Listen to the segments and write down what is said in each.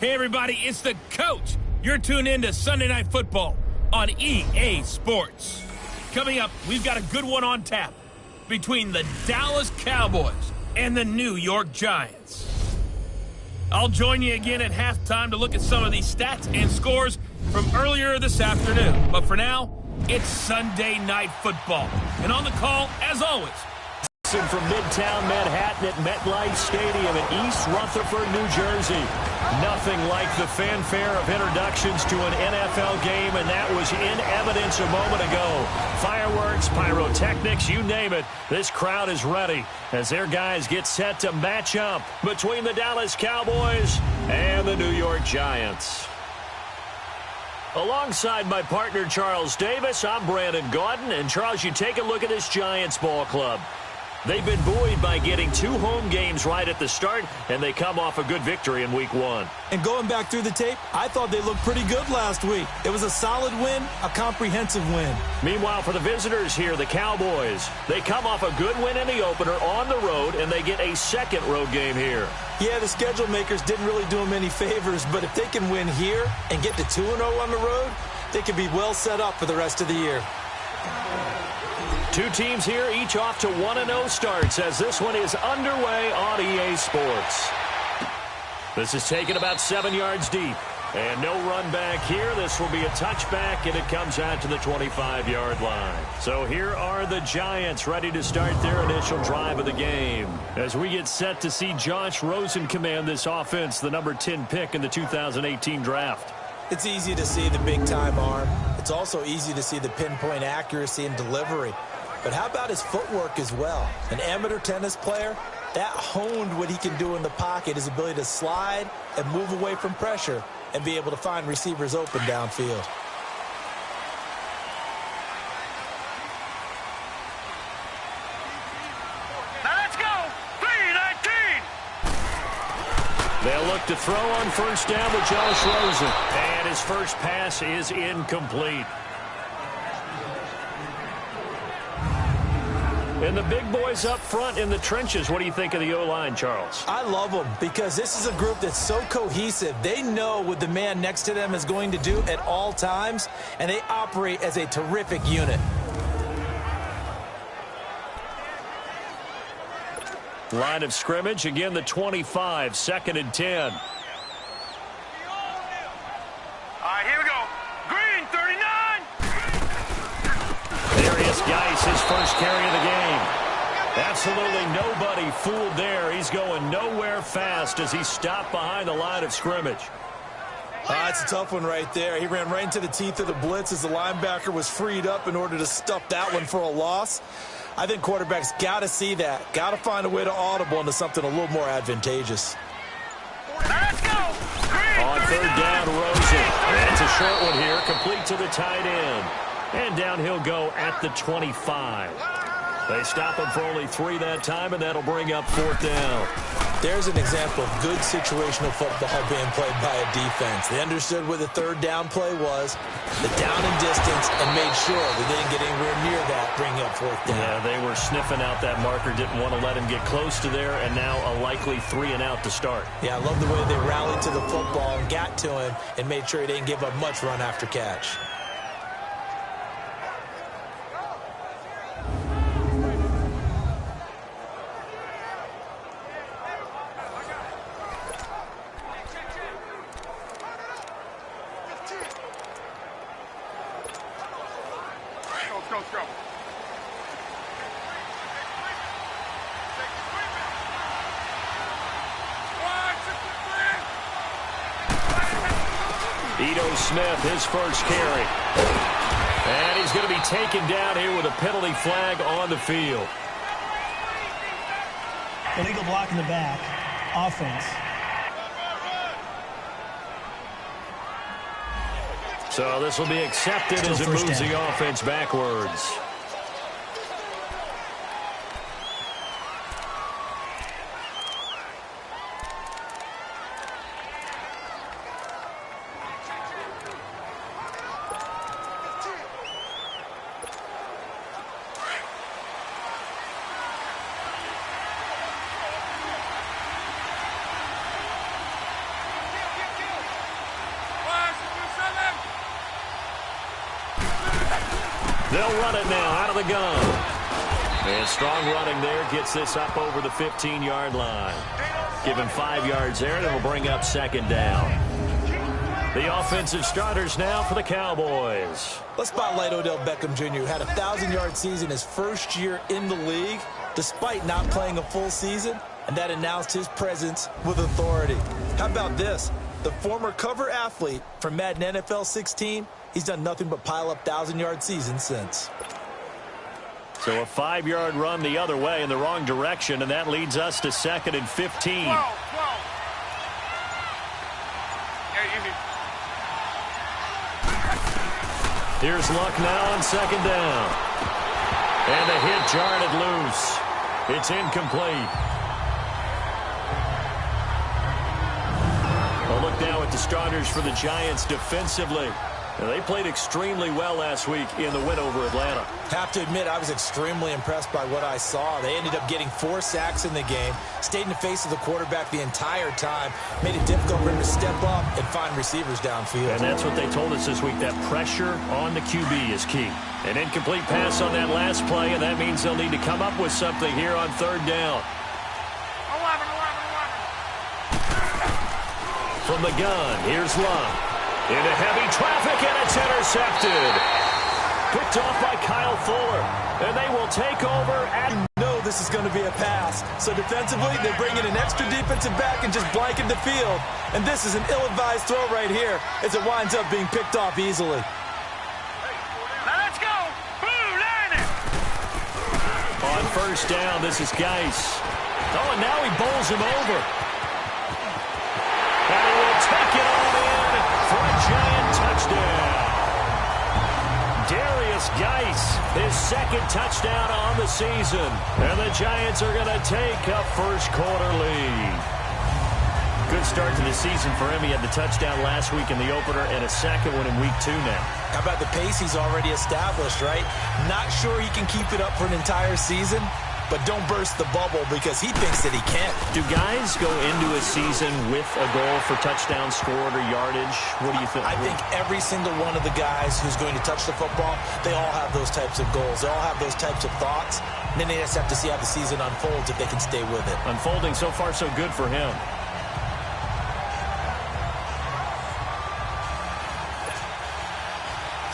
Hey, everybody, it's the coach. You're tuned in to Sunday Night Football on EA Sports. Coming up, we've got a good one on tap between the Dallas Cowboys and the New York Giants. I'll join you again at halftime to look at some of these stats and scores from earlier this afternoon. But for now, it's Sunday Night Football. And on the call, as always, from Midtown Manhattan at MetLife Stadium in East Rutherford, New Jersey. Nothing like the fanfare of introductions to an NFL game, and that was in evidence a moment ago. Fireworks, pyrotechnics, you name it. This crowd is ready as their guys get set to match up between the Dallas Cowboys and the New York Giants. Alongside my partner, Charles Davis, I'm Brandon Gaudin. And, Charles, you take a look at this Giants ball club. They've been buoyed by getting 2 home games right at the start, and they come off a good victory in Week 1. And going back through the tape, I thought they looked pretty good last week. It was a solid win, a comprehensive win. Meanwhile, for the visitors here, the Cowboys, they come off a good win in the opener on the road, and they get a second road game here. Yeah, the schedule makers didn't really do them any favors, but if they can win here and get to 2-0 on the road, they can be well set up for the rest of the year. 2 teams here, each off to 1-0 starts as this one is underway on EA Sports. This is taken about 7 yards deep. And no run back here. This will be a touchback, and it comes out to the 25-yard line. So here are the Giants ready to start their initial drive of the game. As we get set to see Josh Rosen command this offense, the number 10 pick in the 2018 draft. It's easy to see the big-time arm. It's also easy to see the pinpoint accuracy and delivery. But how about his footwork as well? An amateur tennis player, that honed what he can do in the pocket, his ability to slide and move away from pressure and be able to find receivers open downfield. Now let's go! 3-19! They'll look to throw on first down with Josh Rosen. And his first pass is incomplete. And the big boys up front in the trenches. What do you think of the O-line, Charles? I love them because this is a group that's so cohesive. They know what the man next to them is going to do at all times, and they operate as a terrific unit. Line of scrimmage, again the 25, 2nd and 10. All right, here we go. Green, 39! Darius Geis, his first carry of the game. Absolutely nobody fooled there. He's going nowhere fast as he stopped behind the line of scrimmage. That's a tough one right there. He ran right into the teeth of the blitz as the linebacker was freed up in order to stuff that one for a loss. I think quarterbacks got to see that. Got to find a way to audible into something a little more advantageous. Let's go! Green, On 3rd down, Rosen. That's a short one here, complete to the tight end. And down he'll go at the 25. They stop him for only 3 that time, and that'll bring up 4th down. There's an example of good situational football being played by a defense. They understood where the 3rd down play was, the down and distance, and made sure that they didn't get anywhere near that, bringing up 4th down. Yeah, they were sniffing out that marker, didn't want to let him get close to there, and now a likely 3 and out to start. Yeah, I love the way they rallied to the football and got to him and made sure he didn't give up much run after catch. Let's go. Ito Smith, his first carry. And he's going to be taken down here with a penalty flag on the field. Illegal block in the back. Offense. So this will be accepted as it moves the offense backwards. They'll run it now out of the gun. And strong running there gets this up over the 15-yard line. Give him 5 yards there, and it'll bring up second down. The offensive starters now for the Cowboys. Let's spotlight Odell Beckham Jr., who had a 1,000-yard season his first year in the league, despite not playing a full season, and that announced his presence with authority. How about this? The former cover athlete from Madden NFL 16, he's done nothing but pile up 1,000-yard seasons since. So a 5-yard run the other way in the wrong direction, and that leads us to 2nd and 15. 12. Here's Luck now on 2nd down. And the hit jarred it loose. It's incomplete. A look now at the starters for the Giants defensively. Now, they played extremely well last week in the win over Atlanta. Have to admit, I was extremely impressed by what I saw. They ended up getting 4 sacks in the game, stayed in the face of the quarterback the entire time, made it difficult for him to step up and find receivers downfield. And that's what they told us this week, that pressure on the QB is key. An incomplete pass on that last play, and that means they'll need to come up with something here on 3rd down. 11. From the gun, here's Luck. Into heavy traffic, and it's intercepted. Picked off by Kyle Fuller, and they will take over. You know this is going to be a pass. So defensively, they bring in an extra defensive back and just blanket the field. And this is an ill-advised throw right here as it winds up being picked off easily. Now let's go. Blue line it. On 1st down, this is Geis. Oh, and now he bowls him over. And he will take it all in for a Giant touchdown. Darius Geis, his 2nd touchdown on the season. And the Giants are going to take a first-quarter lead. Good start to the season for him. He had the touchdown last week in the opener and a 2nd one in week 2 now. How about the pace he's already established, right? Not sure he can keep it up for an entire season, but don't burst the bubble because he thinks that he can. Do guys go into a season with a goal for touchdown scored or yardage? What do you think? I think every single one of the guys who's going to touch the football, they all have those types of goals. They all have those types of thoughts. And then they just have to see how the season unfolds if they can stay with it. Unfolding so far so good for him.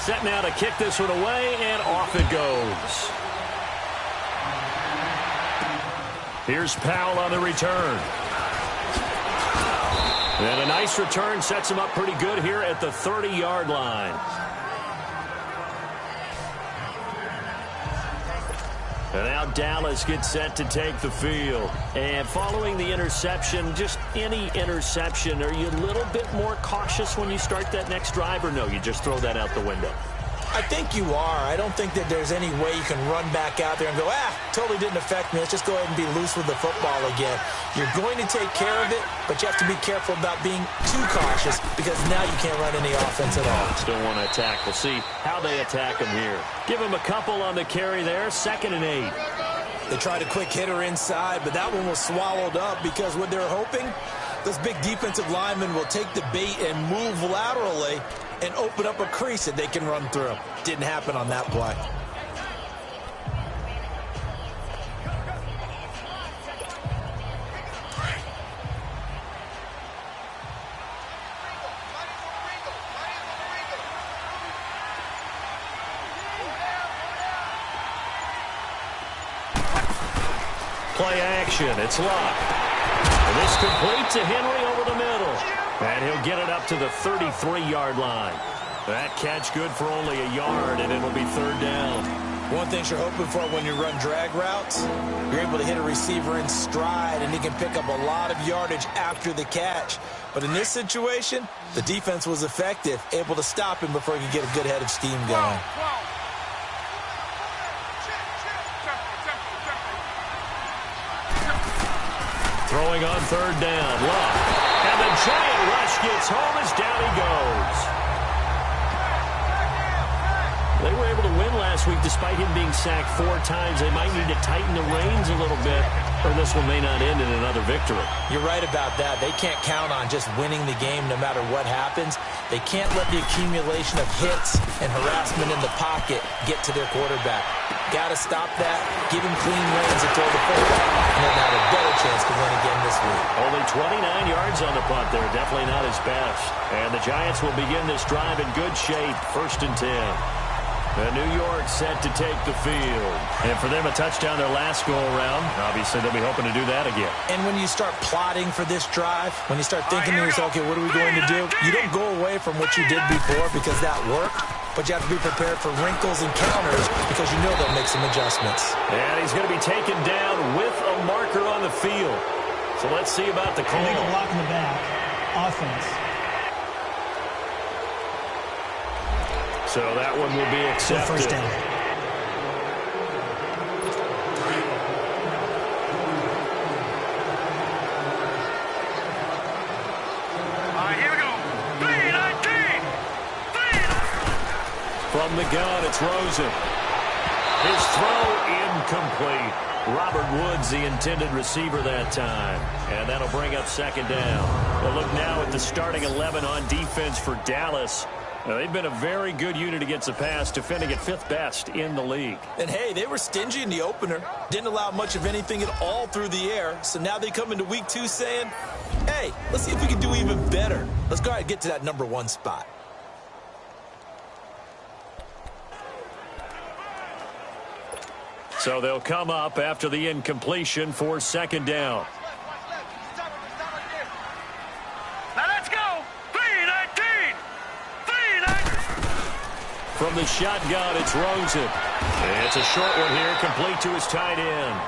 Set now to kick this one away, and off it goes. Here's Powell on the return. And a nice return sets him up pretty good here at the 30-yard line. And now Dallas gets set to take the field. And following the interception, just any interception, are you a little bit more cautious when you start that next drive, or no, you just throw that out the window? I think you are. I don't think that there's any way you can run back out there and go, totally didn't affect me. Let's just go ahead and be loose with the football again. You're going to take care of it, but you have to be careful about being too cautious because now you can't run any offense at all. Still want to attack. We'll see how they attack him here. Give him a couple on the carry there. 2nd and 8. They tried a quick hitter inside, but that one was swallowed up because what they're hoping, those big defensive linemen will take the bait and move laterally and open up a crease that they can run through. Didn't happen on that play. Play action. It's Luck. And this complete to Henry over the middle. And he'll get it up to the 33-yard line. That catch good for only a yard, and it'll be 3rd down. One thing you're hoping for when you run drag routes, you're able to hit a receiver in stride, and he can pick up a lot of yardage after the catch. But in this situation, the defense was effective, able to stop him before he could get a good head of steam going. Throwing on 3rd down, Luck. And the giant rush gets home as down he goes. They were able to win last week despite him being sacked 4 times. They might need to tighten the reins a little bit or this one may not end in another victory. You're right about that. They can't count on just winning the game no matter what happens. They can't let the accumulation of hits and harassment in the pocket get to their quarterback. Got to stop that, give him clean reins and throw the football, and then have a better chance to win again this week. Only 29 yards on the punt there. Definitely not his best. And the Giants will begin this drive in good shape. 1st and 10. New York set to take the field. And for them, a touchdown their last go-around. Obviously, they'll be hoping to do that again. And when you start plotting for this drive, when you start thinking to yourself, okay, what are we going to do? You don't go away from what you did before because that worked. But you have to be prepared for wrinkles and counters because you know they'll make some adjustments. And he's going to be taken down with a marker on the field. So let's see about the call. Illegal block in the back. Offense. So that one will be accepted. First down. All right, here we go. 3-19. From the gun, it's Rosen. His throw incomplete. Robert Woods, the intended receiver that time. And that'll bring up 2nd down. We'll look now at the starting 11 on defense for Dallas. Now, they've been a very good unit against the pass, defending at 5th best in the league. And, hey, they were stingy in the opener. Didn't allow much of anything at all through the air. So now they come into week 2 saying, hey, let's see if we can do even better. Let's go ahead and get to that number 1 spot. So they'll come up after the incompletion for 2nd down. Now let's go. 3-19. 3-19. From the shotgun, it's Rosen. It's a short one here, complete to his tight end.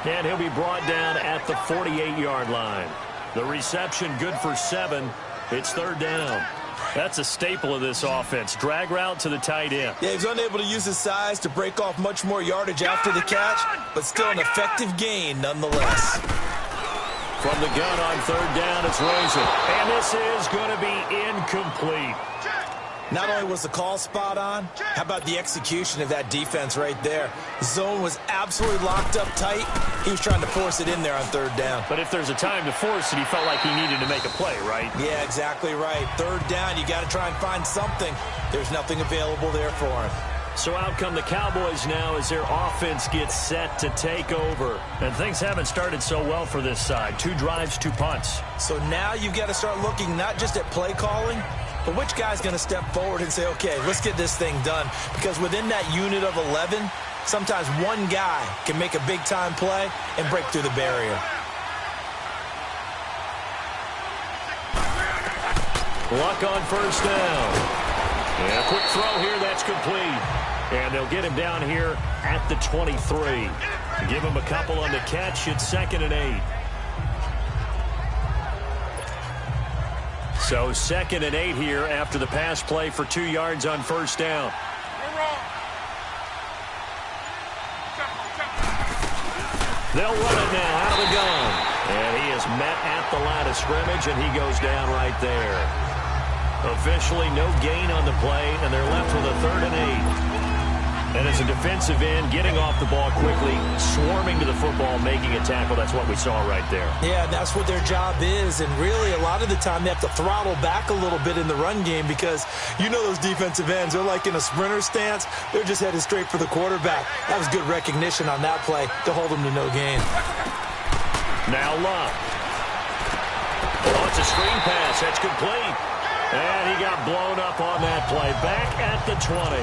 And he'll be brought down at the 48-yard line. The reception good for 7. It's 3rd down. That's a staple of this offense. Drag route to the tight end. Yeah, he's unable to use his size to break off much more yardage after the catch, but still an effective gain nonetheless. From the gun on 3rd down, it's Rosen. And this is going to be incomplete. Not only was the call spot on, how about the execution of that defense right there? The zone was absolutely locked up tight. He was trying to force it in there on 3rd down. But if there's a time to force it, he felt like he needed to make a play, right? Yeah, exactly right. 3rd down, you got to try and find something. There's nothing available there for him. So out come the Cowboys now as their offense gets set to take over. And things haven't started so well for this side. 2 drives, 2 punts. So now you've got to start looking not just at play calling, but which guy's going to step forward and say, okay, let's get this thing done. Because within that unit of 11, sometimes one guy can make a big-time play and break through the barrier. Luck on 1st down. And a quick throw here, that's complete. And they'll get him down here at the 23. Give him a couple on the catch. It's 2nd and 8. So 2nd and 8 here after the pass play for 2 yards on 1st down. They'll run it now out of the gun. And he is met at the line of scrimmage, and he goes down right there. Officially no gain on the play, and they're left with a 3rd and 8. And as a defensive end, getting off the ball quickly, swarming to the football, making a tackle. That's what we saw right there. Yeah, that's what their job is. And really, a lot of the time, they have to throttle back a little bit in the run game because you know those defensive ends, they're like in a sprinter stance. They're just headed straight for the quarterback. That was good recognition on that play to hold them to no gain. Now Love. Oh, it's a screen pass. That's complete. And he got blown up on that play. Back at the 20.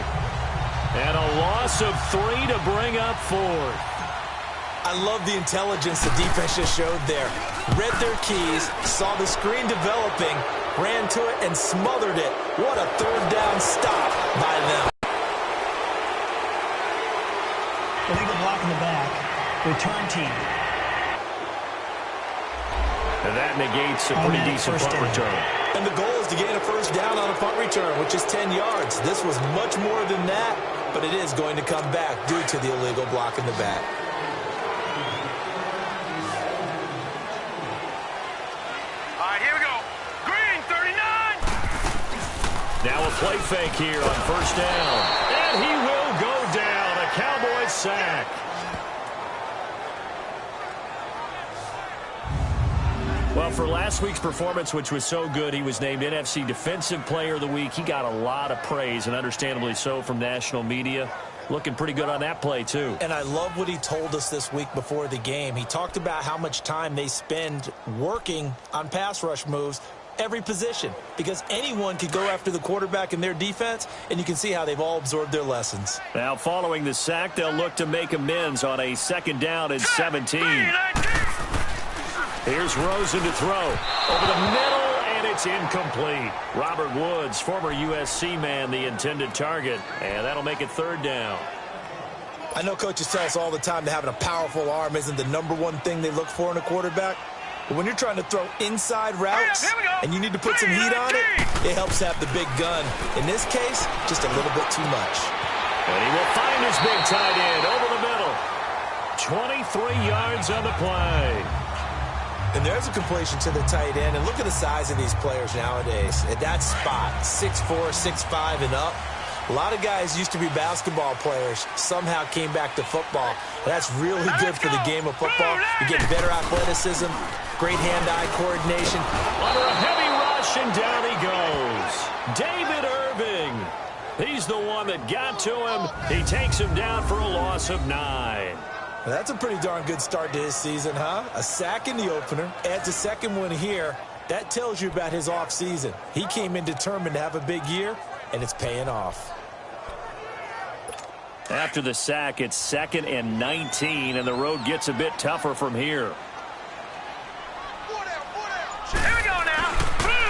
And a loss of 3 to bring up 4. I love the intelligence the defense just showed there. Read their keys, saw the screen developing, ran to it, and smothered it. What a 3rd down stop by them. Illegal block in the back. Return team. And that negates a pretty decent punt return. And the goal is to gain a 1st down on a punt return, which is 10 yards. This was much more than that, but it is going to come back due to the illegal block in the back. All right, here we go. Green, 39. Now a play fake here on 1st down. And he will go down. A Cowboys sack. Well, for last week's performance, which was so good, he was named NFC Defensive Player of the Week. He got a lot of praise, and understandably so, from national media. Looking pretty good on that play, too. And I love what he told us this week before the game. He talked about how much time they spend working on pass rush moves, every position, because anyone could go after the quarterback in their defense, and you can see how they've all absorbed their lessons. Now, following the sack, they'll look to make amends on a 2nd down and 17. Here's Rosen to throw. Over the middle, and it's incomplete. Robert Woods, former USC man, the intended target, and that'll make it 3rd down. I know coaches tell us all the time that having a powerful arm isn't the #1 thing they look for in a quarterback. But when you're trying to throw inside routes and you need to put some heat on it, it helps to have the big gun. In this case, just a little bit too much. And he will find his big tight end over the middle. 23 yards on the play. And there's a completion to the tight end. And look at the size of these players nowadays. At that spot, 6'4", 6'5", and up. A lot of guys used to be basketball players, somehow came back to football. And that's really good for the game of football. You get better athleticism, great hand-eye coordination. Under a heavy rush, and down he goes. David Irving. He's the one that got to him. He takes him down for a loss of 9. Well, that's a pretty darn good start to his season, huh? A sack in the opener, adds a 2nd one here. That tells you about his offseason. He came in determined to have a big year, and it's paying off. After the sack, it's 2nd and 19, and the road gets a bit tougher from here. Here we go now.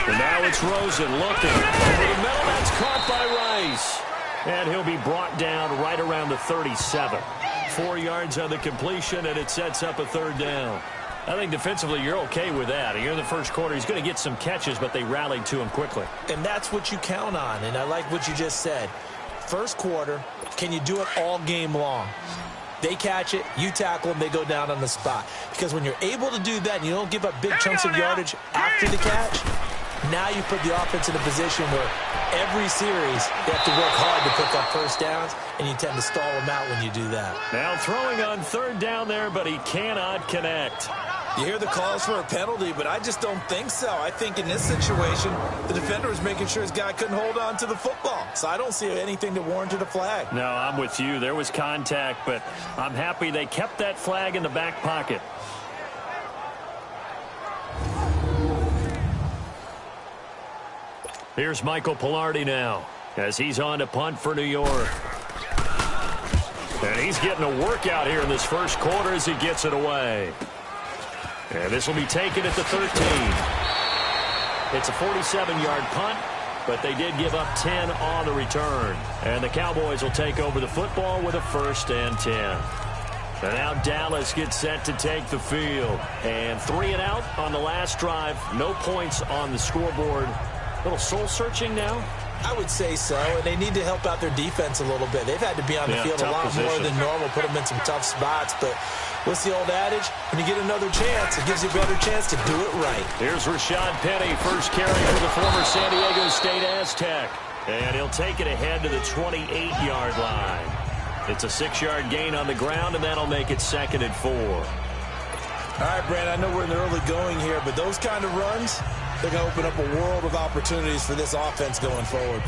And now it's Rosen looking. Over the middle, that's caught by Rice. And he'll be brought down right around the 37. 4 yards on the completion, and it sets up a 3rd down. I think defensively you're okay with that. Here in the first quarter, he's going to get some catches, but they rallied to him quickly. And that's what you count on, and I like what you just said. First quarter, can you do it all game long? They catch it, you tackle them, they go down on the spot. Because when you're able to do that and you don't give up big chunks of yardage after the catch, now you put the offense in a position where every series they have to work hard to pick up first downs, and you tend to stall them out when you do that. Now throwing on 3rd down there, but he cannot connect. You hear the calls for a penalty, but I just don't think so. I think in this situation, the defender was making sure his guy couldn't hold on to the football. So I don't see anything that warranted a flag. No, I'm with you. There was contact, but I'm happy they kept that flag in the back pocket. Here's Michael Pilardi now as he's on to punt for New York. And he's getting a workout here in this first quarter as he gets it away. And this will be taken at the 13. It's a 47-yard punt, but they did give up 10 on the return. And the Cowboys will take over the football with a 1st and 10. And now Dallas gets set to take the field. And 3 and out on the last drive. No points on the scoreboard. A little soul-searching now? I would say so, and they need to help out their defense a little bit. They've had to be on the field a lot more than normal, put them in some tough spots. But what's the old adage? When you get another chance, it gives you a better chance to do it right. Here's Rashad Penny, first carry for the former San Diego State Aztec. And he'll take it ahead to the 28-yard line. It's a 6-yard gain on the ground, and that'll make it 2nd and 4. All right, Brandon, I know we're in the early going here, but those kind of runs, they're going to open up a world of opportunities for this offense going forward.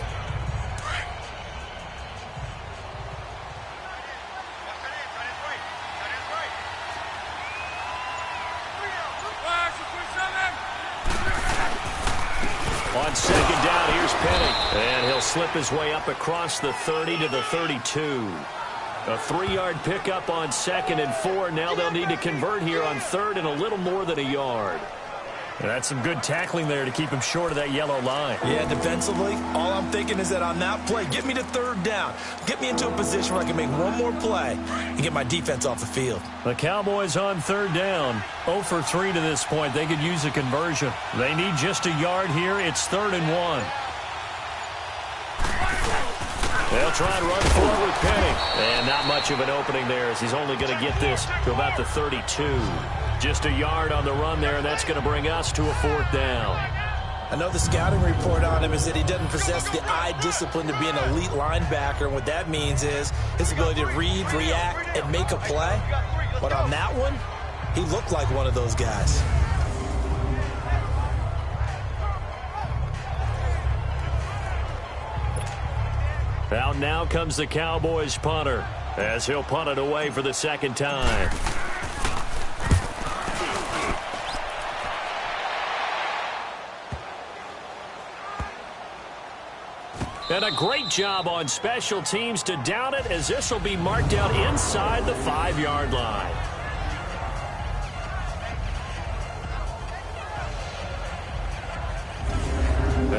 On 2nd down, here's Penny. And he'll slip his way up across the 30 to the 32. A 3-yard pickup on 2nd and 4. Now they'll need to convert here on 3rd and a little more than a yard. And that's some good tackling there to keep him short of that yellow line. Yeah, defensively, all I'm thinking is that on that play, get me to 3rd down. Get me into a position where I can make one more play and get my defense off the field. The Cowboys on 3rd down. 0 for 3 to this point. They could use a conversion. They need just a yard here. It's 3rd and 1. They'll try and run forward with Penny. And not much of an opening there as he's only going to get this to about the 32. Just a yard on the run there, and that's going to bring us to a 4th down. I know the scouting report on him is that he doesn't possess the eye discipline to be an elite linebacker. And what that means is his ability to read, react, and make a play. But on that one, he looked like one of those guys. Out now comes the Cowboys punter as he'll punt it away for the second time. And a great job on special teams to down it, as this will be marked out inside the 5-yard line.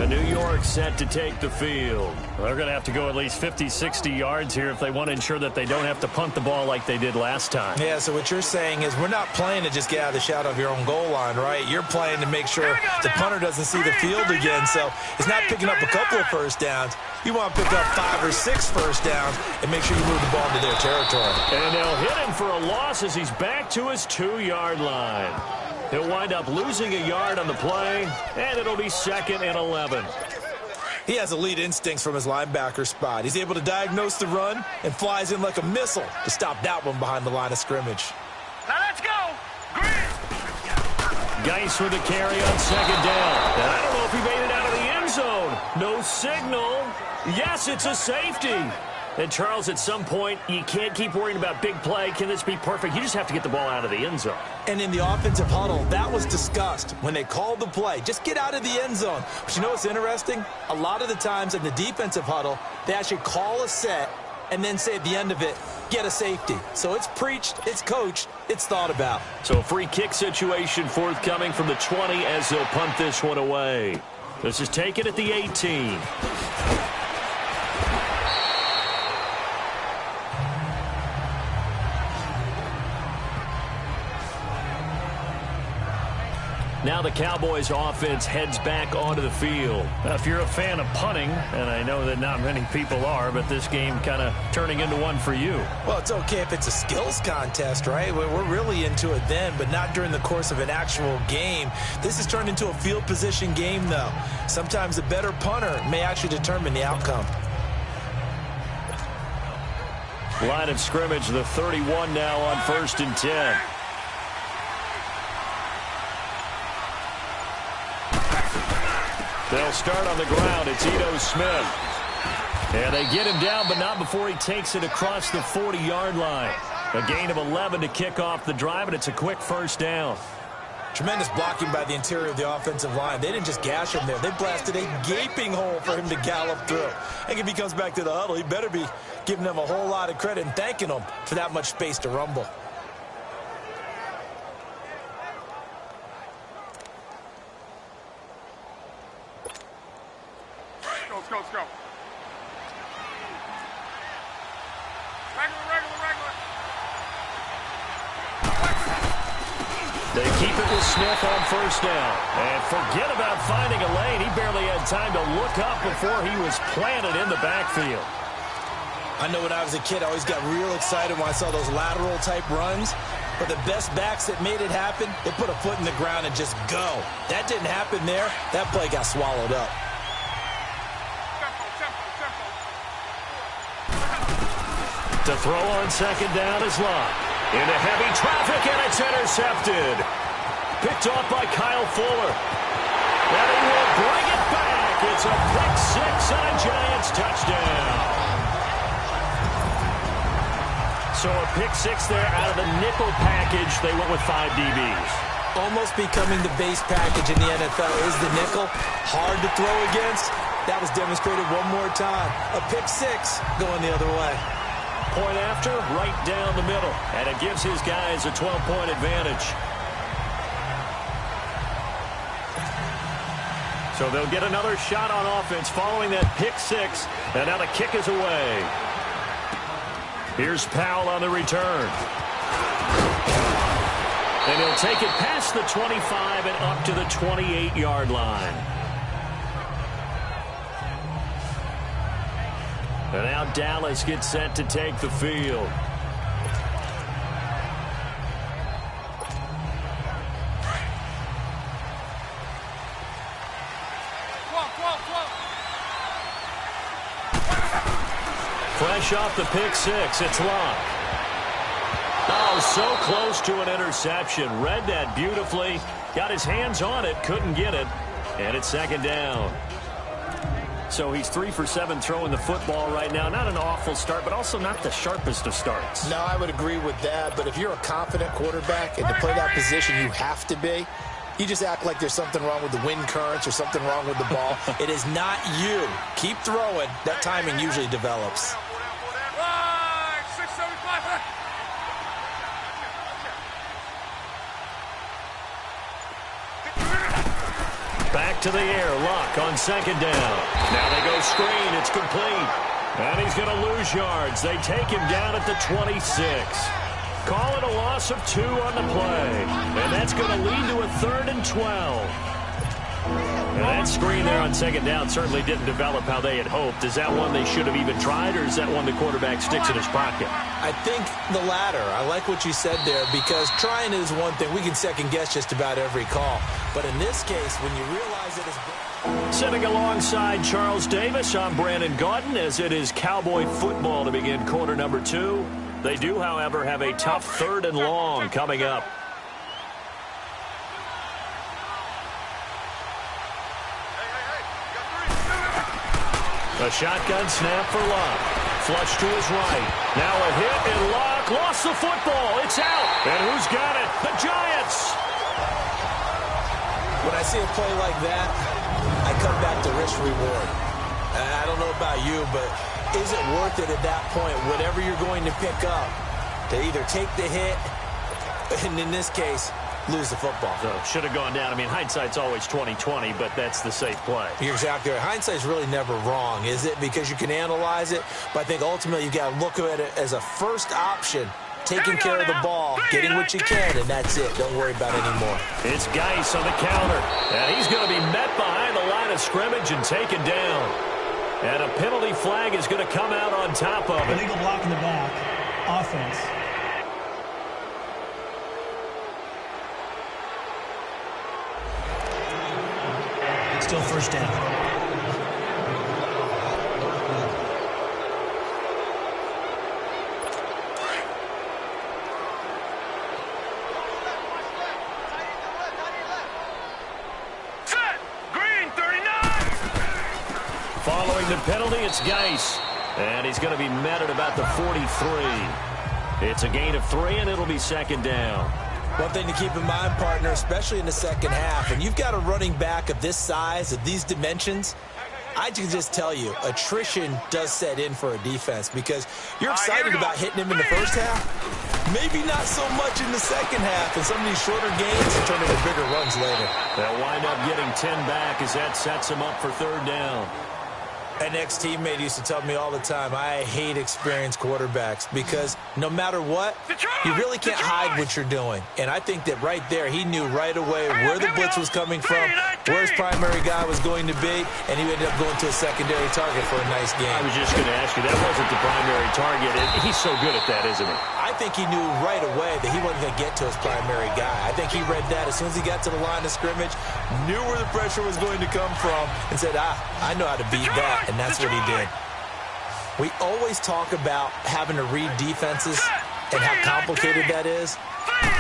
New York set to take the field. They're going to have to go at least 50, 60 yards here if they want to ensure that they don't have to punt the ball like they did last time. Yeah, so what you're saying is we're not playing to just get out of the shadow of your own goal line, right? You're playing to make sure the punter doesn't see the field again, so it's not picking up a couple of first downs. You want to pick up 5 or 6 first downs and make sure you move the ball into their territory. And they'll hit him for a loss as he's back to his 2-yard line. He'll wind up losing a yard on the play, and it'll be 2nd and 11. He has elite instincts from his linebacker spot. He's able to diagnose the run and flies in like a missile to stop that one behind the line of scrimmage. Now let's go. Geis with the carry on 2nd down. And I don't know if he made it out of the end zone. No signal. Yes, it's a safety. And, Charles, at some point, you can't keep worrying about big play. Can this be perfect? You just have to get the ball out of the end zone. And in the offensive huddle, that was discussed when they called the play. Just get out of the end zone. But you know what's interesting? A lot of the times in the defensive huddle, they actually call a set and then say at the end of it, get a safety. So it's preached, it's coached, it's thought about. So a free kick situation forthcoming from the 20 as they'll punt this one away. This is taken at the 18. Now the Cowboys offense heads back onto the field. Now, if you're a fan of punting, and I know that not many people are, but this game kind of turning into one for you. Well, it's okay if it's a skills contest, right? We're really into it then, but not during the course of an actual game. This has turned into a field position game, though. Sometimes the better punter may actually determine the outcome. Line of scrimmage, the 31 now on 1st and 10. They'll start on the ground. It's Ito Smith. And they get him down, but not before he takes it across the 40-yard line. A gain of 11 to kick off the drive, and it's a quick first down. Tremendous blocking by the interior of the offensive line. They didn't just gash him there. They blasted a gaping hole for him to gallop through. And if he comes back to the huddle, he better be giving them a whole lot of credit and thanking them for that much space to rumble. Let's go. Regular. They keep it with Smith on 1st down. And forget about finding a lane. He barely had time to look up before he was planted in the backfield. I know when I was a kid, I always got real excited when I saw those lateral type runs. But the best backs that made it happen, they put a foot in the ground and just go. That didn't happen there. That play got swallowed up. To throw on 2nd down is Locke. Into heavy traffic, and it's intercepted. Picked off by Kyle Fuller. And he will bring it back. It's a pick 6 and a Giants touchdown. So a pick 6 there out of the nickel package. They went with 5 DBs. Almost becoming the base package in the NFL is the nickel. Hard to throw against. That was demonstrated one more time. A pick 6 going the other way. Point after, right down the middle. And it gives his guys a 12-point advantage. So they'll get another shot on offense following that pick 6. And now the kick is away. Here's Powell on the return. And he'll take it past the 25 and up to the 28-yard line. And now Dallas gets set to take the field. Fresh off the pick 6, it's Locke. Oh, so close to an interception. Read that beautifully. Got his hands on it, couldn't get it. And it's 2nd down. So he's 3 for 7 throwing the football right now. Not an awful start, but also not the sharpest of starts. No, I would agree with that. But if you're a confident quarterback and to play that position, you have to be. You just act like there's something wrong with the wind currents or something wrong with the ball. It is not you. Keep throwing. That timing usually develops. Back to the air. Luck on second down. Now they go screen. It's complete. And he's going to lose yards. They take him down at the 26. Call it a loss of 2 on the play. And that's going to lead to a 3rd and 12. And that screen there on second down certainly didn't develop how they had hoped. Is that one they should have even tried, or is that one the quarterback sticks in his pocket? I think the latter. I like what you said there, because trying is one thing. We can second-guess just about every call. But in this case, when you realize it is... Sitting alongside Charles Davis, I'm Brandon Gaudin, as it is Cowboy football to begin quarter number 2. They do, however, have a tough 3rd and long coming up. A shotgun snap for Luck. Flush to his right. Now a hit, and Luck lost the football. It's out. And who's got it? The Giants. When I see a play like that, I come back to risk-reward. I don't know about you, but is it worth it at that point, whatever you're going to pick up, to either take the hit, and in this case, lose the football? So should have gone down. I mean, hindsight's always 20/20, but that's the safe play. You're exactly right. Hindsight's really never wrong, is it? Because you can analyze it, but I think ultimately you got to look at it as a first option. Taking care of the ball, getting what you can, and that's it. Don't worry about it anymore. It's Geis on the counter, and he's going to be met behind the line of scrimmage and taken down. And a penalty flag is going to come out on top of it. Illegal block in the back. Offense. Still first down. Following the penalty, it's Geis. And he's going to be met at about the 43. It's a gain of 3, and it'll be second down. One thing to keep in mind, partner, especially in the second half, and you've got a running back of this size, of these dimensions, I can just tell you, attrition does set in for a defense, because you're excited about hitting him in the first half, maybe not so much in the second half, and some of these shorter gains turn into bigger runs later. They'll wind up getting 10 back as that sets him up for third down. An ex-teammate used to tell me all the time, I hate experienced quarterbacks, because no matter what, you really can't hide what you're doing. And I think that right there, he knew right away where the blitz was coming from, where his primary guy was going to be, and he ended up going to a secondary target for a nice game. I was just going to ask you, that wasn't the primary target. He's so good at that, isn't he? I think he knew right away that he wasn't going to get to his primary guy. I think he read that as soon as he got to the line of scrimmage, knew where the pressure was going to come from, and said, I know how to beat that. And that's what he did. We always talk about having to read defenses and how complicated that is.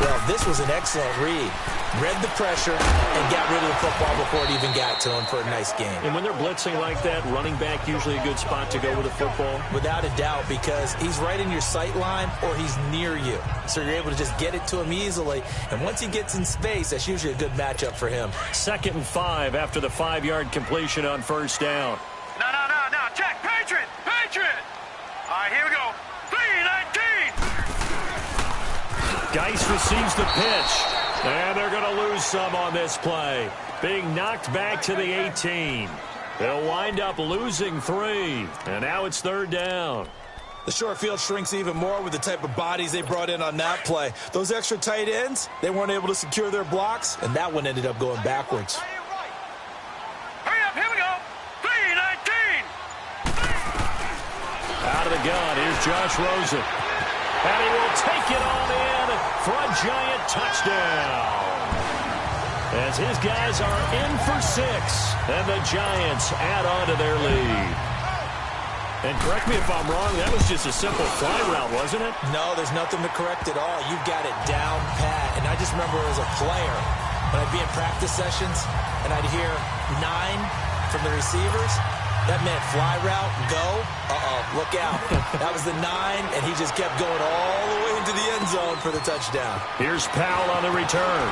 Well, this was an excellent read. Read the pressure and got rid of the football before it even got to him for a nice game. And when they're blitzing like that, running back usually a good spot to go with the football? Without a doubt, because he's right in your sight line or he's near you. So you're able to just get it to him easily. And once he gets in space, that's usually a good matchup for him. 2nd and 5 after the 5-yard completion on first down. No. Check. Patriot. All right, here we go. 3-19. Geis receives the pitch. And they're going to lose some on this play. Being knocked back to the 18. They'll wind up losing 3. And now it's third down. The short field shrinks even more with the type of bodies they brought in on that play. Those extra tight ends, they weren't able to secure their blocks, and that one ended up going backwards. Hurry up, here we go. 3-19. Out of the gun, here's Josh Rosen. And he will take it on in for a Giant touchdown. As his guys are in for 6, and the Giants add on to their lead. And correct me if I'm wrong, that was just a simple fly route, wasn't it? No, there's nothing to correct at all. You've got it down pat. And I just remember as a player, when I'd be in practice sessions, and I'd hear 9, from the receivers. That meant fly route, go. Look out. That was the 9, and he just kept going all the way into the end zone for the touchdown. Here's Powell on the return.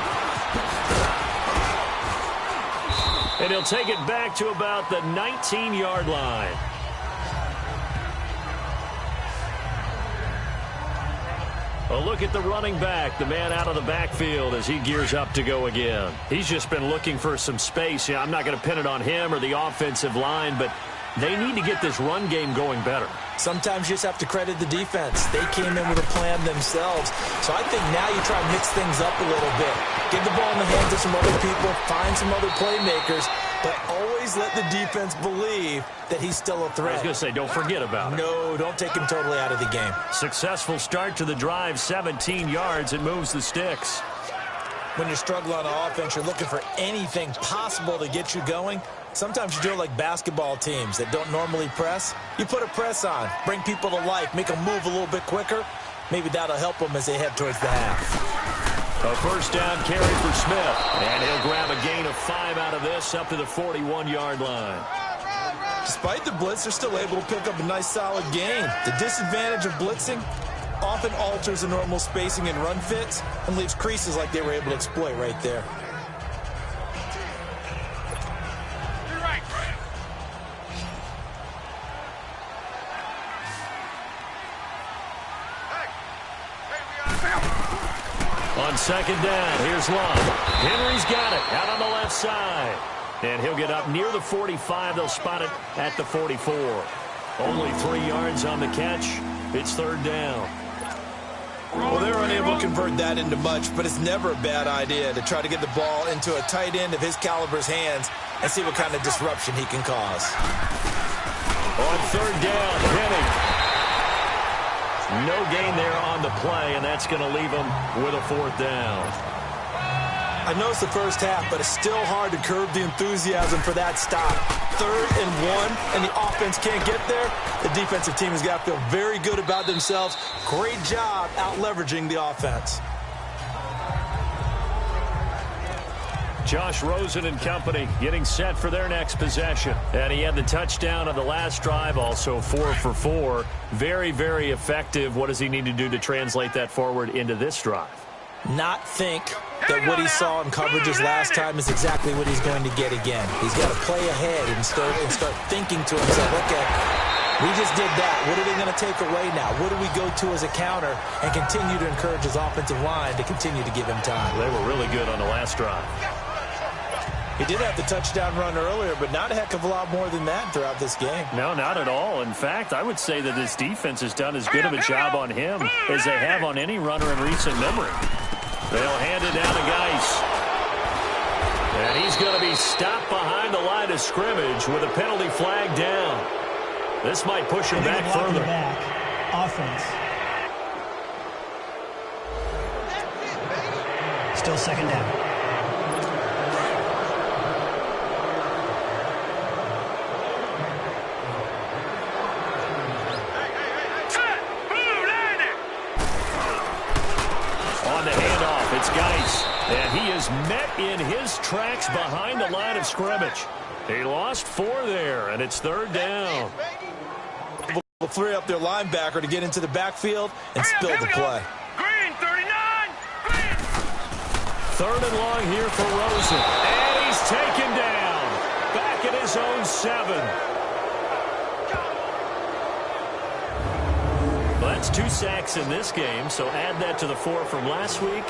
And he'll take it back to about the 19-yard line. A look at the running back, the man out of the backfield as he gears up to go again. He's just been looking for some space. I'm not going to pin it on him or the offensive line, but they need to get this run game going better. Sometimes you just have to credit the defense. They came in with a plan themselves. So I think now you try and mix things up a little bit. Get the ball in the hands of some other people, find some other playmakers, but always let the defense believe that he's still a threat. I was going to say, don't forget about it. No, don't take him totally out of the game. Successful start to the drive, 17 yards. It moves the sticks. When you're struggling on offense, you're looking for anything possible to get you going. Sometimes you do it like basketball teams that don't normally press. You put a press on, bring people to life, make them move a little bit quicker. Maybe that'll help them as they head towards the half. A first down carry for Smith. And he'll grab a gain of 5 out of this up to the 41-yard line. Despite the blitz, they're still able to pick up a nice solid gain. The disadvantage of blitzing often alters the normal spacing and run fits and leaves creases like they were able to exploit right there. On second down, here's Love. Henry's got it out on the left side. And he'll get up near the 45. They'll spot it at the 44. Only 3 yards on the catch. It's third down. Well, they're unable to convert that into much, but it's never a bad idea to try to get the ball into a tight end of his caliber's hands and see what kind of disruption he can cause. On third down, Penny. No gain there on the play, and that's going to leave him with a fourth down. I know it's the first half, but it's still hard to curb the enthusiasm for that stop. 3rd and 1, and the offense can't get there. The defensive team has got to feel very good about themselves. Great job out-leveraging the offense. Josh Rosen and company getting set for their next possession. And he had the touchdown on the last drive, also 4 for 4. Very, very effective. What does he need to do to translate that forward into this drive? Not think that what he saw in coverages last time is exactly what he's going to get again. He's got to play ahead and start thinking to himself, okay, we just did that. What are they going to take away now? What do we go to as a counter? And continue to encourage his offensive line to continue to give him time. They were really good on the last drive. He did have the touchdown run earlier, but not a heck of a lot more than that throughout this game. No, not at all. In fact, I would say that this defense has done as good of a job on him as they have on any runner in recent memory. They'll hand it down to Geis. And he's going to be stopped behind the line of scrimmage with a penalty flag down. This might push him back further. Offense. Still second down. It's Geis, and he is met in his tracks behind the line of scrimmage. He lost 4 there, and it's third down. Will free up their linebacker to get into the backfield and spill the play. Green, 39! Green! Third and long here for Rosen, and he's taken down. Back at his own 7. Well, that's 2 sacks in this game, so add that to the 4 from last week.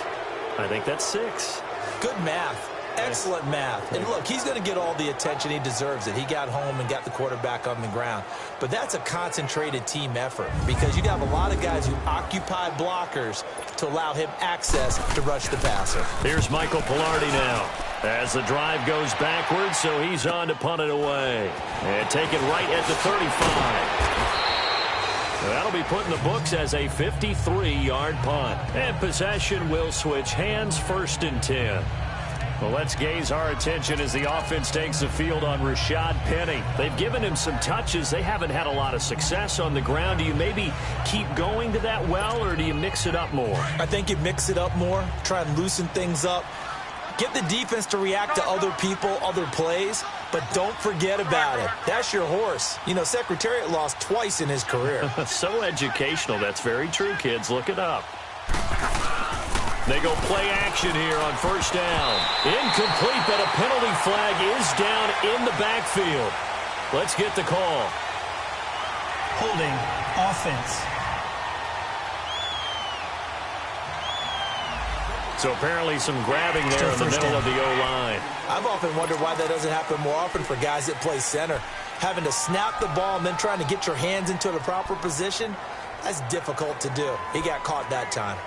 I think that's 6. Good math. Excellent math. And look, he's going to get all the attention. He deserves it. He got home and got the quarterback on the ground. But that's a concentrated team effort because you have a lot of guys who occupy blockers to allow him access to rush the passer. Here's Michael Pilardi now as the drive goes backwards, so he's on to punt it away. And take it right at the 35. That'll be put in the books as a 53-yard punt. And possession will switch hands, 1st and 10. Well, let's gaze our attention as the offense takes the field on Rashad Penny. They've given him some touches. They haven't had a lot of success on the ground. Do you maybe keep going to that well, or do you mix it up more? I think you mix it up more, try and loosen things up. Get the defense to react to other people, other plays, but don't forget about it. That's your horse. You know, Secretariat lost twice in his career. So educational. That's very true, kids. Look it up. They go play action here on first down. Incomplete, but a penalty flag is down in the backfield. Let's get the call. Holding offense. So apparently some grabbing there in the middle of the O-line. I've often wondered why that doesn't happen more often for guys that play center. Having to snap the ball and then trying to get your hands into the proper position, that's difficult to do. He got caught that time.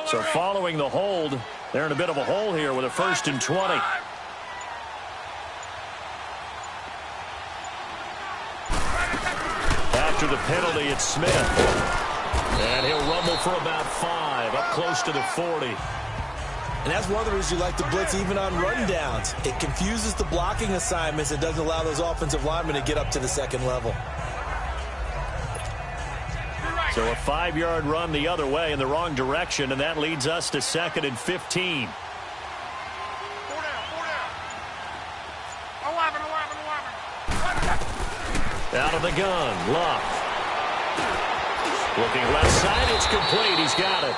So following the hold, they're in a bit of a hole here with a 1st and 20. After the penalty, it's Smith. And he'll rumble for about 5, up close to the 40. And that's one of the reasons you like to blitz even on rundowns. It confuses the blocking assignments and doesn't allow those offensive linemen to get up to the second level. So a 5-yard run the other way in the wrong direction, and that leads us to 2nd and 15. 4 down. 11. Out of the gun, Luck. Looking left side, it's complete. He's got it.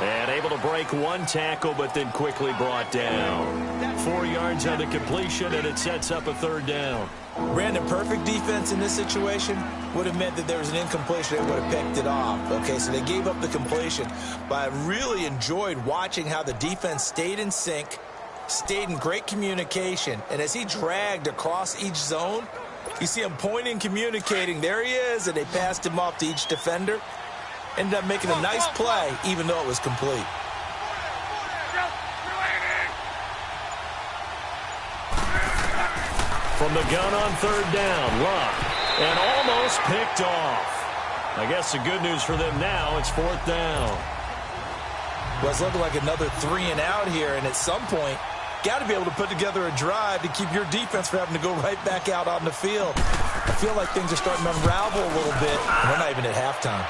And able to break one tackle, but then quickly brought down. 4 yards on the completion, and it sets up a 3rd down. Brandon, perfect defense in this situation would have meant that there was an incompletion. They would have picked it off. Okay, so they gave up the completion. But I really enjoyed watching how the defense stayed in sync, stayed in great communication. And as he dragged across each zone, you see him pointing, communicating. There he is, and they passed him off to each defender. Ended up making a nice play, even though it was complete. From the gun on 3rd down, Luck. And almost picked off. I guess the good news for them now, it's 4th down. Well, it's looking like another 3 and out here, and at some point, got to be able to put together a drive to keep your defense from having to go right back out on the field. I feel like things are starting to unravel a little bit, and we're not even at halftime.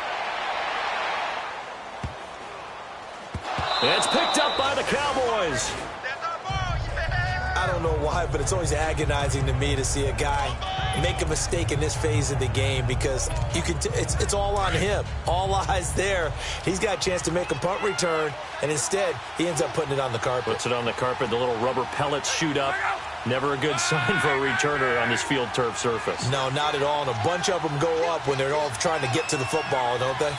It's picked up by the Cowboys. I don't know why, but it's always agonizing to me to see a guy make a mistake in this phase of the game because you can it's all on him. All eyes there. He's got a chance to make a punt return, and instead he ends up putting it on the carpet. Puts it on the carpet. The little rubber pellets shoot up. Never a good sign for a returner on this field turf surface. No, not at all. And a bunch of them go up when they're all trying to get to the football, don't they?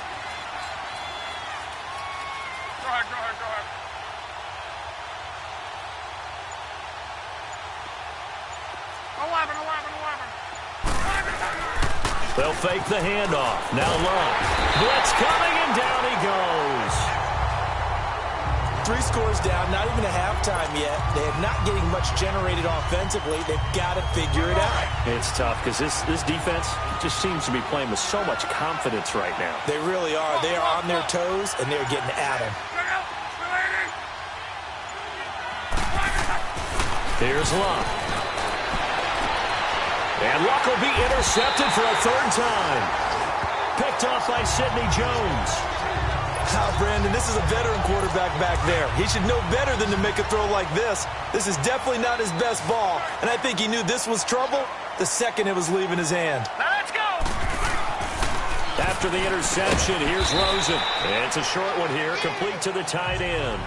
They'll fake the handoff. Now Luck. Blitz coming, and down he goes. 3 scores down, not even a halftime yet. They are not getting much generated offensively. They've got to figure it out. It's tough because this defense just seems to be playing with so much confidence right now. They really are. They are on their toes, and they're getting at them. Here's Luck. And Luck will be intercepted for a 3rd time. Picked off by Sidney Jones. Brandon, this is a veteran quarterback back there. He should know better than to make a throw like this. This is definitely not his best ball, and I think he knew this was trouble the second it was leaving his hand. Now let's go. After the interception, here's Rosen. And it's a short one here, complete to the tight end.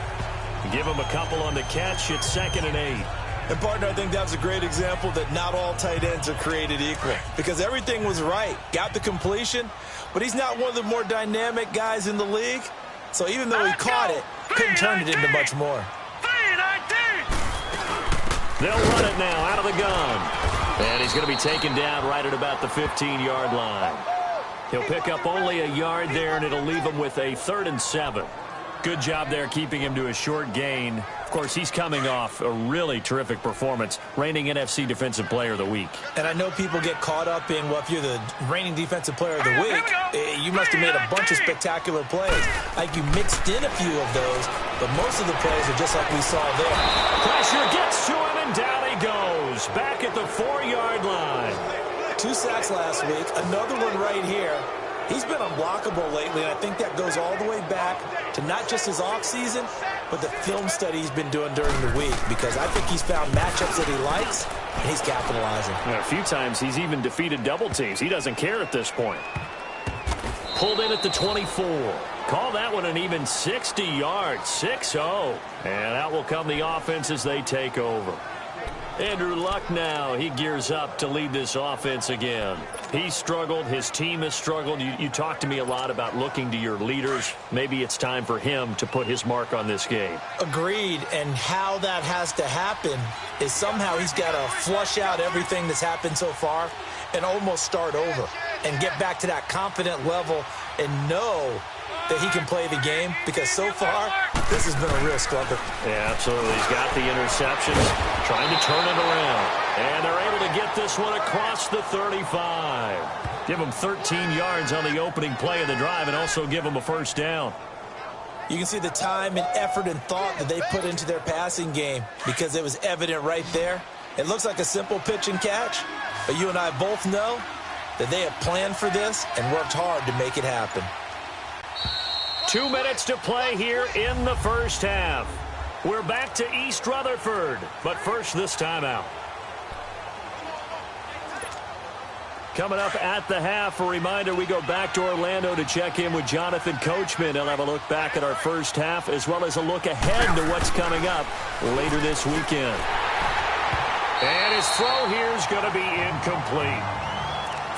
Give him a couple on the catch. It's 2nd and 8. And, partner, I think that was a great example that not all tight ends are created equal because everything was right. Got the completion, but he's not one of the more dynamic guys in the league. So even though he caught it, couldn't turn it into much more. 3-19. They'll run it now out of the gun. And he's going to be taken down right at about the 15-yard line. He'll pick up only a yard there, and it'll leave him with a 3rd and 7. Good job there keeping him to a short gain. Of course, he's coming off a really terrific performance, reigning NFC Defensive Player of the Week. And I know people get caught up in, well, if you're the reigning Defensive Player of the Week, you must have made a bunch of spectacular plays. Like you mixed in a few of those, but most of the plays are just like we saw there. Pressure pressure gets to him, and down he goes. Back at the 4-yard line. 2 sacks last week, another one right here. He's been unblockable lately, and I think that goes all the way back to not just his offseason, but the film study he's been doing during the week, because I think he's found matchups that he likes, and he's capitalizing. And a few times he's even defeated double teams. He doesn't care at this point. Pulled in at the 24. Call that one an even 60 yards, 6-0. And out will come the offense as they take over. Andrew Luck now, he gears up to lead this offense again. He's struggled. His team has struggled. You talk to me a lot about looking to your leaders. Maybe it's time for him to put his mark on this game. Agreed, and how that has to happen is somehow he's got to flush out everything that's happened so far and almost start over and get back to that confident level and know that he can play the game, because so far this has been a real struggle. Yeah, absolutely. He's got the interceptions, trying to turn it around. And they're able to get this one across the 35. Give him 13 yards on the opening play of the drive and also give him a first down. You can see the time and effort and thought that they put into their passing game, because it was evident right there. It looks like a simple pitch and catch, but you and I both know that they have planned for this and worked hard to make it happen. 2 minutes to play here in the first half. We're back to East Rutherford, but first this timeout. Coming up at the half, a reminder, we go back to Orlando to check in with Jonathan Coachman. He'll have a look back at our first half, as well as a look ahead to what's coming up later this weekend. And his throw here is going to be incomplete.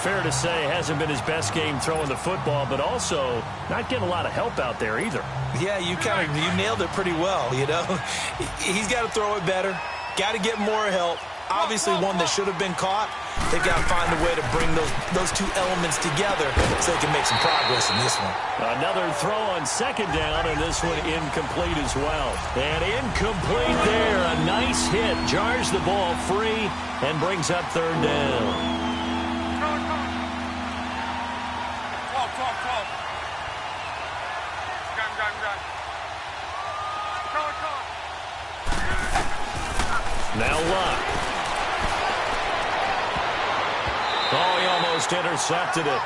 Fair to say, hasn't been his best game throwing the football, but also not getting a lot of help out there either. Yeah, you nailed it pretty well, you know. He's got to throw it better, got to get more help. Obviously one that should have been caught. They've got to find a way to bring those two elements together so they can make some progress in this one. Another throw on second down, and this one incomplete as well. And incomplete there. A nice hit. Jars the ball free and brings up third down. Now Luck. Oh, he almost intercepted it.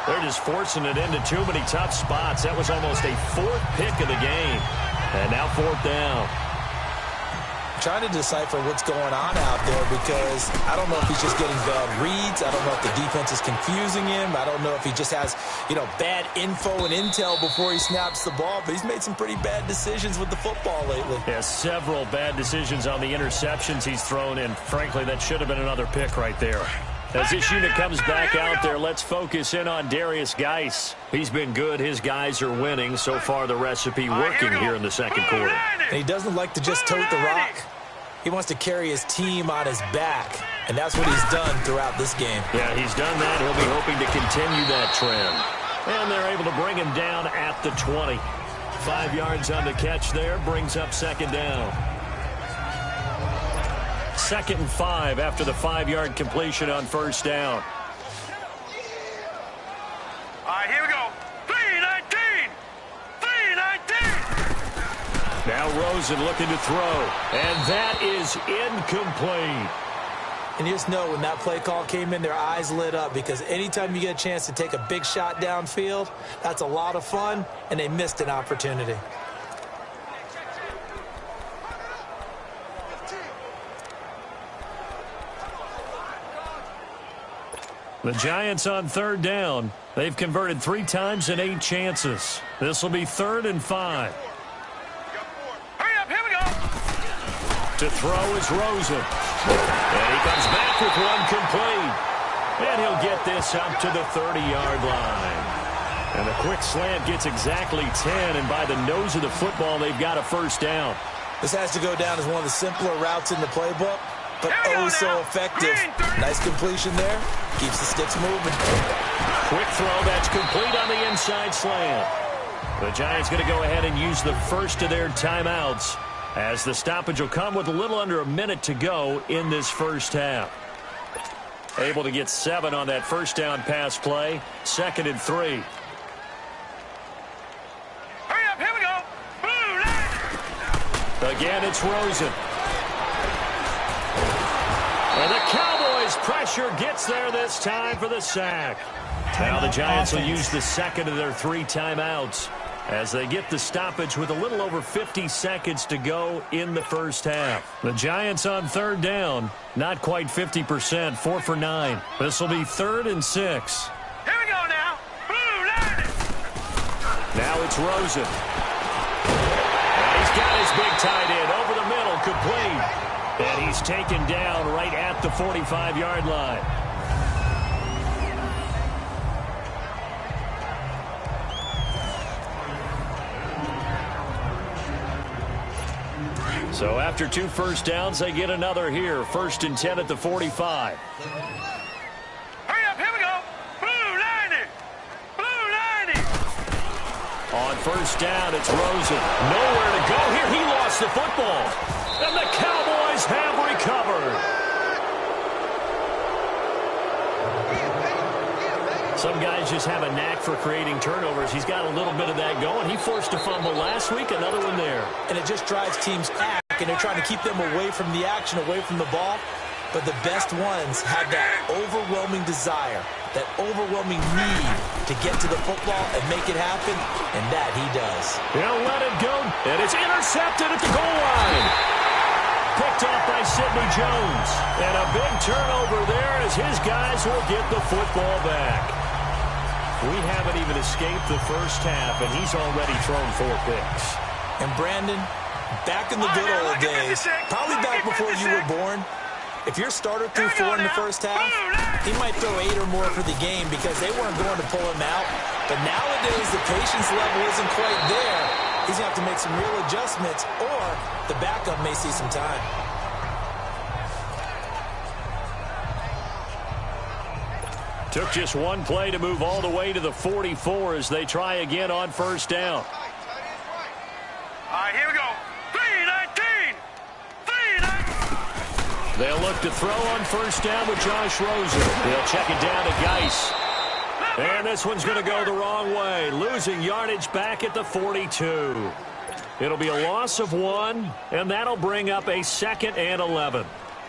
They're just forcing it into too many tough spots. That was almost a 4th pick of the game. And now 4th down. Trying to decipher what's going on out there, because I don't know if he's just getting bad reads. I don't know if the defense is confusing him. I don't know if he just has, bad info and intel before he snaps the ball. But he's made some pretty bad decisions with the football lately. Yeah, several bad decisions on the interceptions he's thrown in. Frankly, that should have been another pick right there. As this unit comes back out there, let's focus in on Darius Geis. He's been good. His guys are winning. So far, the recipe working here in the second quarter. And he doesn't like to just tote the rock. He wants to carry his team on his back, and that's what he's done throughout this game. Yeah, he's done that. He'll be hoping to continue that trend. And they're able to bring him down at the 20. 5 yards on the catch there, brings up second down. 2nd and 5 after the 5-yard completion on first down. All right, here we go. 3-19! 3-19! Now Rosen looking to throw, and that is incomplete. And you just know when that play call came in, their eyes lit up, because anytime you get a chance to take a big shot downfield, that's a lot of fun, and they missed an opportunity. The Giants on third down. They've converted 3 times in 8 chances. This will be 3rd and 5. Hurry up, here we go! To throw is Rosen. And he comes back with one complete. And he'll get this up to the 30-yard line. And a quick slant gets exactly 10, and by the nose of the football, they've got a first down. This has to go down as one of the simpler routes in the playbook, but oh so effective. Nice completion there. Keeps the sticks moving. Quick throw, that's complete on the inside slant. The Giants going to go ahead and use the first of their timeouts, as the stoppage will come with a little under a minute to go in this first half. Able to get 7 on that first down pass play. 2nd and 3. Hurry up, here we go! Again, it's Rosen. And the Cowboys' pressure gets there this time for the sack. Now the Giants will use the second of their 3 timeouts as they get the stoppage with a little over 50 seconds to go in the first half. The Giants on third down, not quite 50%, 4 for 9. This will be 3rd and 6. Here we go now. Blue line. Now it's Rosen. And he's got his big tight end over the middle, complete. And he's taken down right at the 45-yard line. So after 2 first downs, they get another here. 1st and 10 at the 45. Hurry up, here we go. Blue line. Blue line. On 1st down, it's Rosen. Nowhere to go here. He lost the football. And the Cowboys have recovered. Some guys just have a knack for creating turnovers. He's got a little bit of that going. He forced a fumble last week, another one there. And it just drives teams back, and they're trying to keep them away from the action, away from the ball. But the best ones have that overwhelming desire, that overwhelming need to get to the football and make it happen, and that he does. He'll let it go, and it's intercepted at the goal line. Picked off by Sidney Jones. And a big turnover there as his guys will get the football back. We haven't even escaped the first half, and he's already thrown 4 picks. And Brandon, back in the good old days, probably back before you were born, if your starter threw 4 in the first half, he might throw 8 or more for the game because they weren't going to pull him out. But nowadays, the patience level isn't quite there. He's going to have to make some real adjustments, or the backup may see some time. Took just 1 play to move all the way to the 44 as they try again on 1st down. All right, here we go. 3-19. 3-19. They'll look to throw on 1st down with Josh Rosen. They'll check it down to Geis. And this one's going to go the wrong way, losing yardage back at the 42. It'll be a loss of 1, and that'll bring up a 2nd and 11.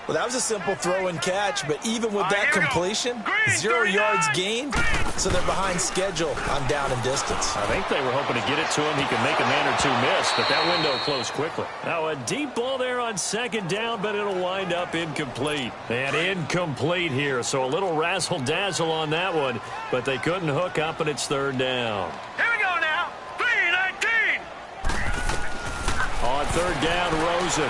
Well, that was a simple throw and catch, but even with that completion, 0 yards gained, so they're behind schedule on down and distance. I think they were hoping to get it to him. He could make a man or 2 miss, but that window closed quickly. Now a deep ball there on 2nd down, but it'll wind up incomplete. And incomplete here, so a little razzle-dazzle on that one, but they couldn't hook up, and it's 3rd down. Here we go now. 3-19. On 3rd down, Rosen.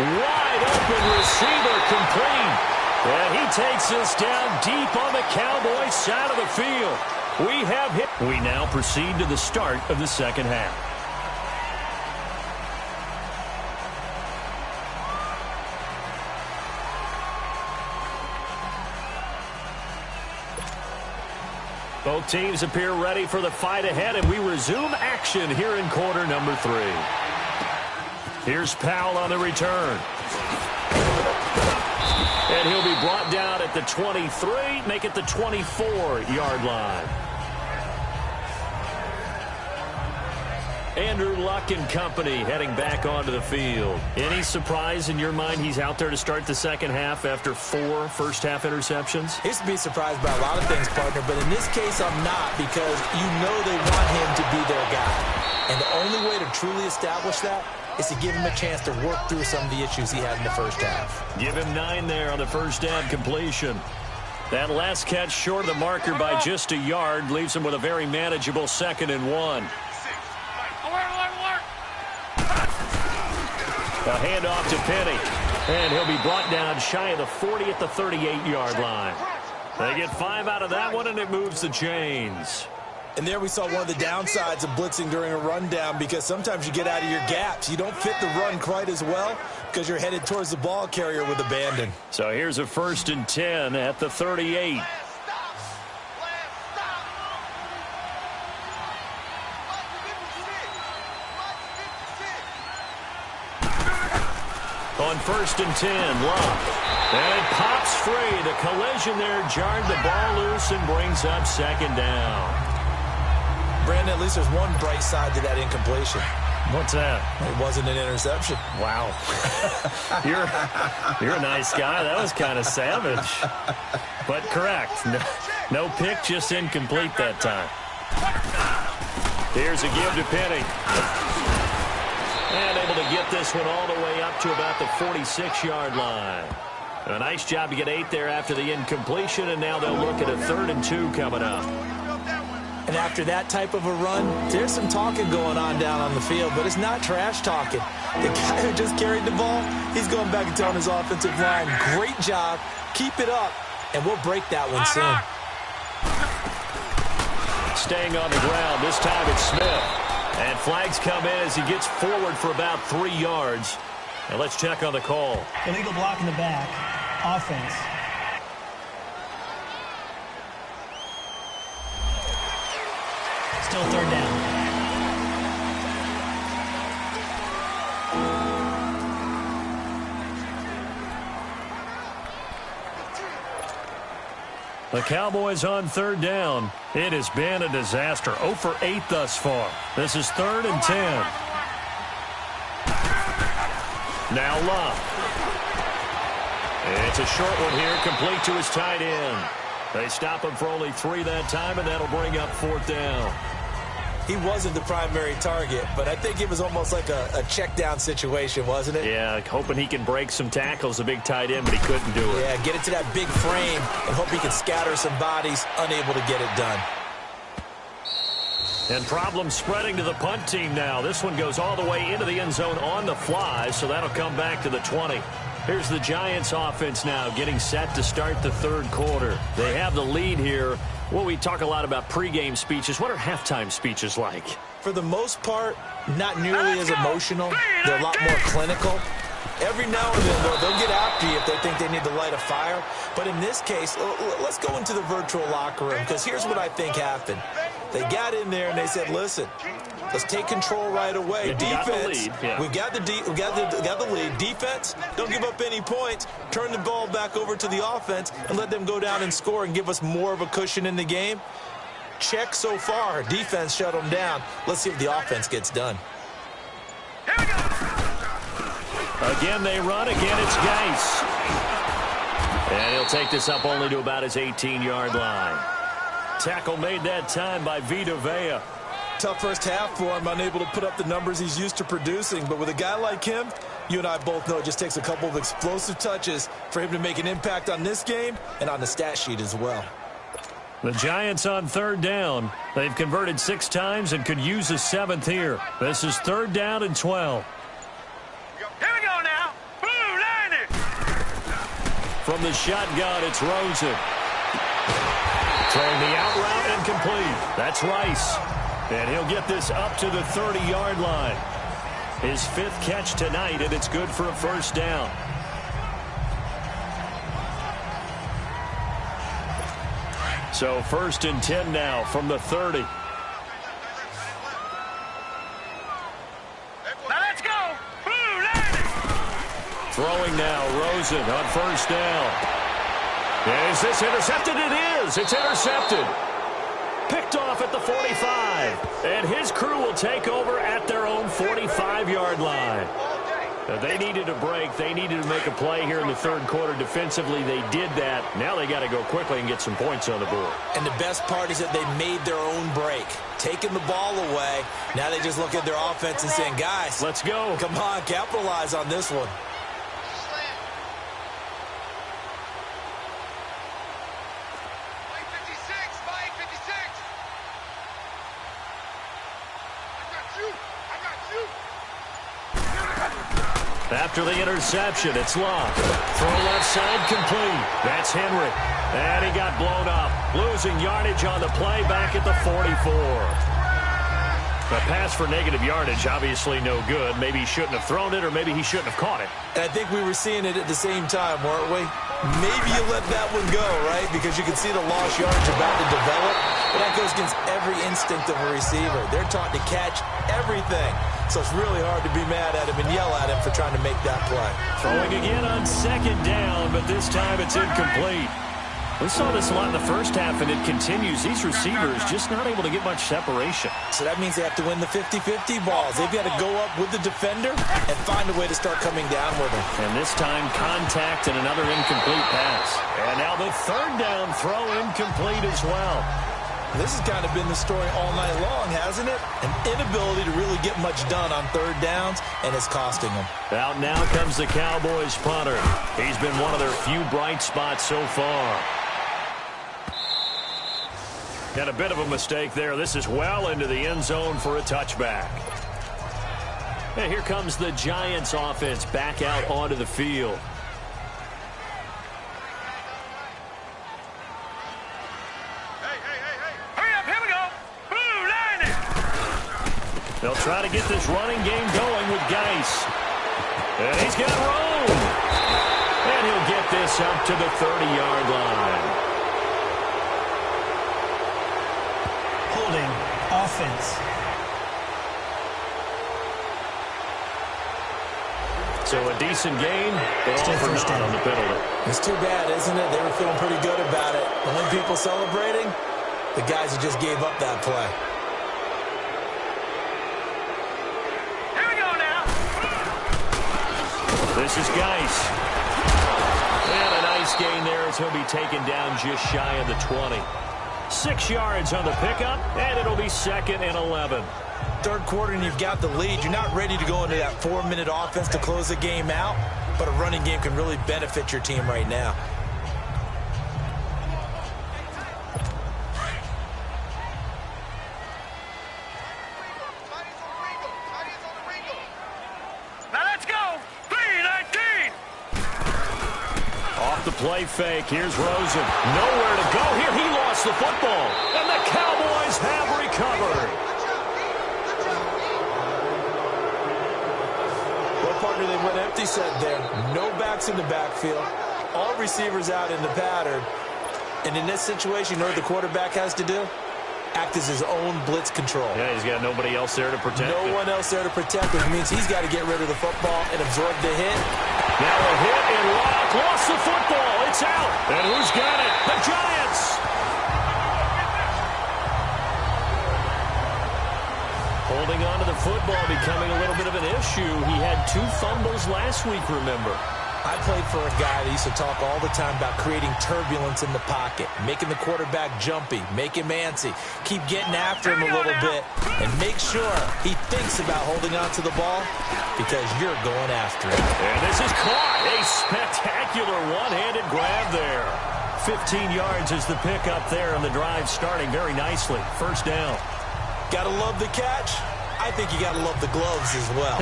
Wide open receiver complete. And he takes this down deep on the Cowboys side of the field. We have hit. We now proceed to the start of the 2nd half. Both teams appear ready for the fight ahead, and we resume action here in quarter number 3. Here's Powell on the return. And he'll be brought down at the 23, make it the 24-yard line. Andrew Luck and company heading back onto the field. Any surprise in your mind he's out there to start the 2nd half after 4 first-half interceptions? He used to be surprised by a lot of things, partner, but in this case I'm not, because you know they want him to be their guy. And the only way to truly establish that is to give him a chance to work through some of the issues he had in the first half. Give him 9 there on the 1st down completion. That last catch short of the marker by just a yard leaves him with a very manageable 2nd and 1. A handoff to Penny. And he'll be brought down shy of the 40 at the 38-yard line. They get 5 out of that one, and it moves the chains. And there we saw one of the downsides of blitzing during a rundown, because sometimes you get out of your gaps. You don't fit the run quite as well because you're headed towards the ball carrier with abandon. So here's a 1st and 10 at the 38. On 1st and 10, Luck. And it pops free. The collision there jarred the ball loose and brings up 2nd down. Brandon, at least there's one bright side to that incompletion. What's that? It wasn't an interception. Wow. You're a nice guy. That was kind of savage. But correct. No pick, just incomplete that time. Here's a give to Penny. And able to get this one all the way up to about the 46-yard line. A nice job to get 8 there after the incompletion, and now they'll look at a 3rd and 2 coming up. And after that type of a run, there's some talking going on down on the field, but it's not trash talking. The guy who just carried the ball, he's going back and telling his offensive line, great job, keep it up, and we'll break that one soon. Staying on the ground, this time it's Smith. And flags come in as he gets forward for about 3 yards. And let's check on the call. Illegal block in the back. Offense. Still 3rd down. The Cowboys on 3rd down. It has been a disaster. 0 for 8 thus far. This is 3rd and 10. Now Love. It's a short one here, complete to his tight end. They stop him for only 3 that time, and that'll bring up 4th down. He wasn't the primary target, but I think it was almost like a check down situation, wasn't it? Yeah, hoping he can break some tackles, a big tight end, but he couldn't do it. Yeah, get it to that big frame and hope he can scatter some bodies, unable to get it done. And problems spreading to the punt team now. This one goes all the way into the end zone on the fly, so that'll come back to the 20. Here's the Giants offense now getting set to start the 3rd quarter. They have the lead here. Well, we talk a lot about pregame speeches. What are halftime speeches like? For the most part, not nearly as emotional. They're a lot more clinical. Every now and then, they'll get after you if they think they need to light a fire. But in this case, let's go into the virtual locker room, because here's what I think happened. They got in there and they said, listen, let's take control right away. Defense, we've got the lead. Defense, don't give up any points. Turn the ball back over to the offense and let them go down and score and give us more of a cushion in the game. Check so far. Defense shut them down. Let's see if the offense gets done. Here we go. Again, they run. Again, it's Geis. And he'll take this up only to about his 18-yard line. Tackle made that time by Vita Vea. Tough first half for him, unable to put up the numbers he's used to producing. But with a guy like him, you and I both know it just takes a couple of explosive touches for him to make an impact on this game and on the stat sheet as well. The Giants on 3rd down. They've converted 6 times and could use a 7th here. This is 3rd down and 12. Here we go now. Blue line it. From the shotgun, it's Rosen. Throwing the out route and complete. That's Rice. And he'll get this up to the 30-yard line. His 5th catch tonight, and it's good for a 1st down. So 1st and 10 now from the 30. Now let's go. Blue line it. Throwing now, Rosen on 1st down. And is this intercepted? It is. It's intercepted. Picked off at the 45. And his crew will take over at their own 45-yard line. Now, they needed a break. They needed to make a play here in the 3rd quarter. Defensively, they did that. Now they got to go quickly and get some points on the board. And the best part is that they made their own break. Taking the ball away. Now they just look at their offense and saying, guys, let's go. Come on, capitalize on this one. After the interception, it's Love. Throw left side complete. That's Henry. And he got blown up. Losing yardage on the play back at the 44. A pass for negative yardage, obviously no good. Maybe he shouldn't have thrown it, or maybe he shouldn't have caught it. And I think we were seeing it at the same time, weren't we? Maybe you let that one go, right? Because you can see the lost yardage about to develop. But that goes against every instinct of a receiver. They're taught to catch everything. So it's really hard to be mad at him and yell at him for trying to make that play. Throwing again on 2nd down, but this time it's incomplete. We saw this a lot in the first half, and it continues. These receivers just not able to get much separation. So that means they have to win the 50-50 balls. They've got to go up with the defender and find a way to start coming down with them. And this time, contact and another incomplete pass. And now the third down throw incomplete as well. This has kind of been the story all night long, hasn't it? An inability to really get much done on third downs, and it's costing them. Out now comes the Cowboys punter. He's been one of their few bright spots so far. And a bit of a mistake there. This is well into the end zone for a touchback. And here comes the Giants offense back out onto the field. Hurry up, here we go. Blue line it. They'll try to get this running game going with Geis. And he's got room. And he'll get this up to the 30-yard line. Holding offense. So a decent gain, but all for naught on the penalty. It's too bad, isn't it? They were feeling pretty good about it. The only people celebrating, the guys who just gave up that play. Here we go now. This is Geis. And a nice gain there as he'll be taken down just shy of the 20. 6 yards on the pickup, and it'll be 2nd and 11. Third quarter and you've got the lead. You're not ready to go into that 4-minute offense to close the game out, but a running game can really benefit your team right now. Now let's go. 3-19. Off the play fake, here's Rosen. Nowhere to go here. He lost the football, and the Cowboys have recovered. Partner, they went empty set there. No backs in the backfield. All receivers out in the pattern. And in this situation, you know what the quarterback has to do? Act as his own blitz control. Yeah, he's got nobody else there to protect him. No one else there to protect him. It means he's got to get rid of the football and absorb the hit. Now a hit and Rock lost the football. It's out. And who's got it? The Giants. Holding on to the football becoming a little bit of an issue. He had 2 fumbles last week, remember. I played for a guy that used to talk all the time about creating turbulence in the pocket, making the quarterback jumpy, make him antsy, keep getting after him a little bit, and make sure he thinks about holding on to the ball because you're going after it. And this is caught. A spectacular one-handed grab there. 15 yards is the pickup there, and the drive starting very nicely. First down. Gotta love the catch. I think you gotta love the gloves as well.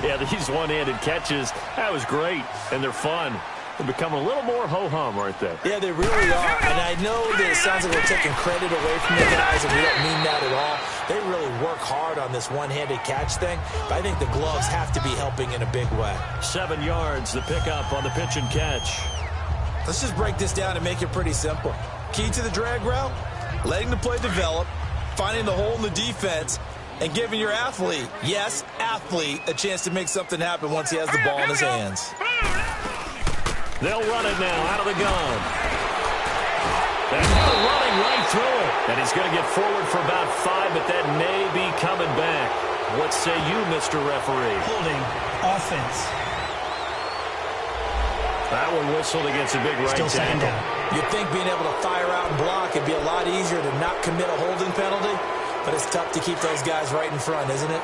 Yeah, these one-handed catches, that was great, and they're fun. They become a little more ho-hum, aren't they? Yeah, they really are. And I know that it sounds like we're taking credit away from the guys, and we don't mean that at all. They really work hard on this one-handed catch thing, but I think the gloves have to be helping in a big way. 7 yards, the pickup on the pitch and catch. Let's just break this down and make it pretty simple. Key to the drag route, letting the play develop, finding the hole in the defense, and giving your athlete, yes, athlete, a chance to make something happen once he has the ball in his hands. They'll run it now out of the gun. And they're running right through it. And he's going to get forward for about 5, but that may be coming back. What say you, Mr. Referee? Holding offense. That one whistled against a big right Still second tackle. down. You'd think being able to fire out and block would be a lot easier to not commit a holding penalty, but it's tough to keep those guys right in front, isn't it?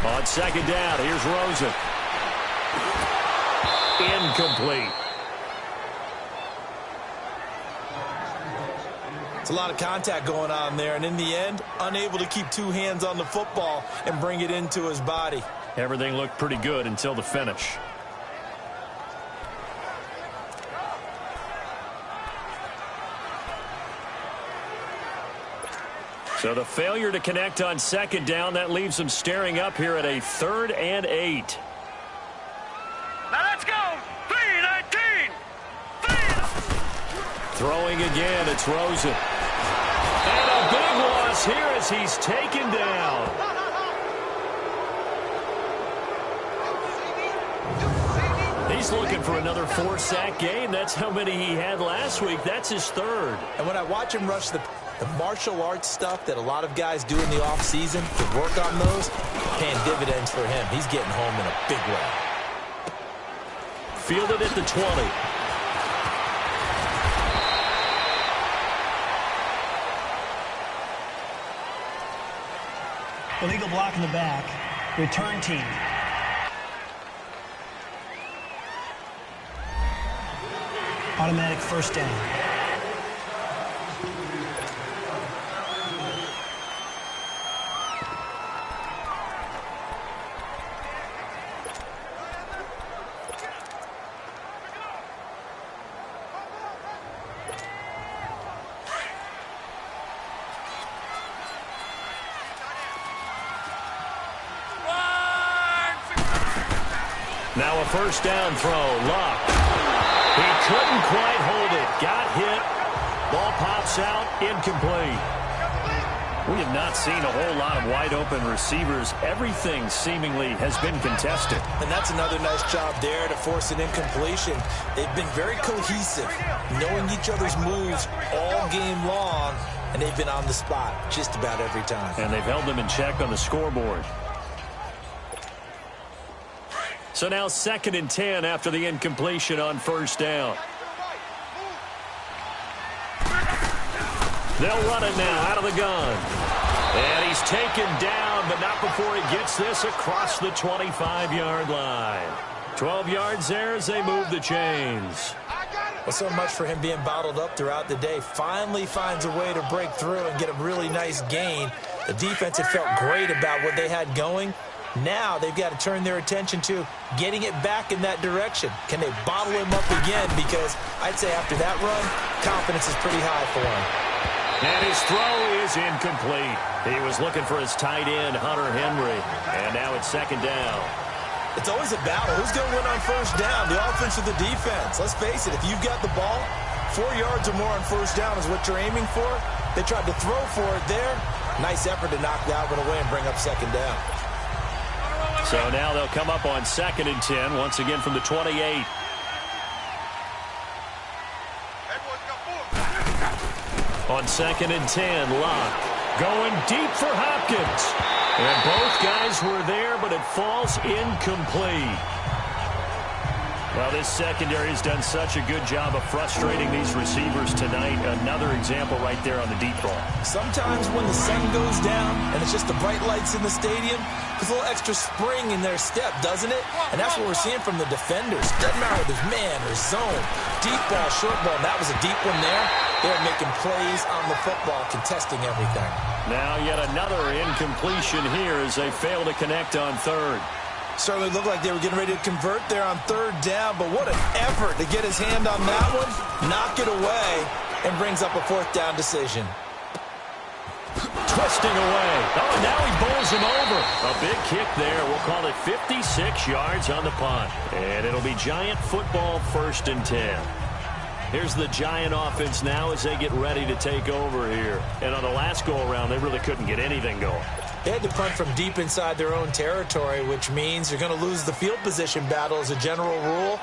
On second down, here's Rosen. Incomplete. It's a lot of contact going on there, and in the end, unable to keep 2 hands on the football and bring it into his body. Everything looked pretty good until the finish. So the failure to connect on second down, that leaves them staring up here at a 3rd and 8. Now let's go. 3-19. Throwing again, it's Rosen. And a big loss here as he's taken down. He's looking for another 4-sack game. That's how many he had last week. That's his third. And when I watch him rush the martial arts stuff that a lot of guys do in the offseason to work on those, paying dividends for him. He's getting home in a big way. Fielded at the 20. Illegal block in the back. Return team. Automatic first down. Now a first down throw. Luck. He couldn't quite hold it. Got hit. Ball pops out. Incomplete. We have not seen a whole lot of wide-open receivers. Everything seemingly has been contested. And that's another nice job there to force an incompletion. They've been very cohesive, knowing each other's moves all game long, and they've been on the spot just about every time. And they've held them in check on the scoreboard. So now 2nd and 10 after the incompletion on first down. They'll run it now out of the gun. And he's taken down, but not before he gets this across the 25-yard line. 12 yards there as they move the chains. Well, so much for him being bottled up throughout the day. Finally finds a way to break through and get a really nice gain. The defense had felt great about what they had going. Now they've got to turn their attention to getting it back in that direction. Can they bottle him up again? Because I'd say after that run, confidence is pretty high for him. And his throw is incomplete. He was looking for his tight end, Hunter Henry. And now it's 2nd down. It's always a battle. Who's going to win on first down, the offense or the defense? Let's face it, if you've got the ball, 4 yards or more on first down is what you're aiming for. They tried to throw for it there. Nice effort to knock that one away and bring up 2nd down. So now they'll come up on 2nd and 10, once again from the 28. On 2nd and 10, Locke going deep for Hopkins. And both guys were there, but it falls incomplete. Well, this secondary has done such a good job of frustrating these receivers tonight. Another example right there on the deep ball. Sometimes when the sun goes down and it's just the bright lights in the stadium, there's a little extra spring in their step, doesn't it? And that's what we're seeing from the defenders. Doesn't matter if there's man or zone, deep ball, short ball. That was a deep one there. They're making plays on the football, contesting everything. Now yet another incompletion here as they fail to connect on 3rd. Certainly looked like they were getting ready to convert there on 3rd down, but what an effort to get his hand on that one, knock it away, and brings up a 4th down decision. Twisting away. Oh, now he bowls him over. A big kick there. We'll call it 56 yards on the punt. And it'll be Giant football 1st and 10. Here's the Giant offense now as they get ready to take over here. And on the last go-around, they really couldn't get anything going. They had to punt from deep inside their own territory, which means they're going to lose the field position battle as a general rule.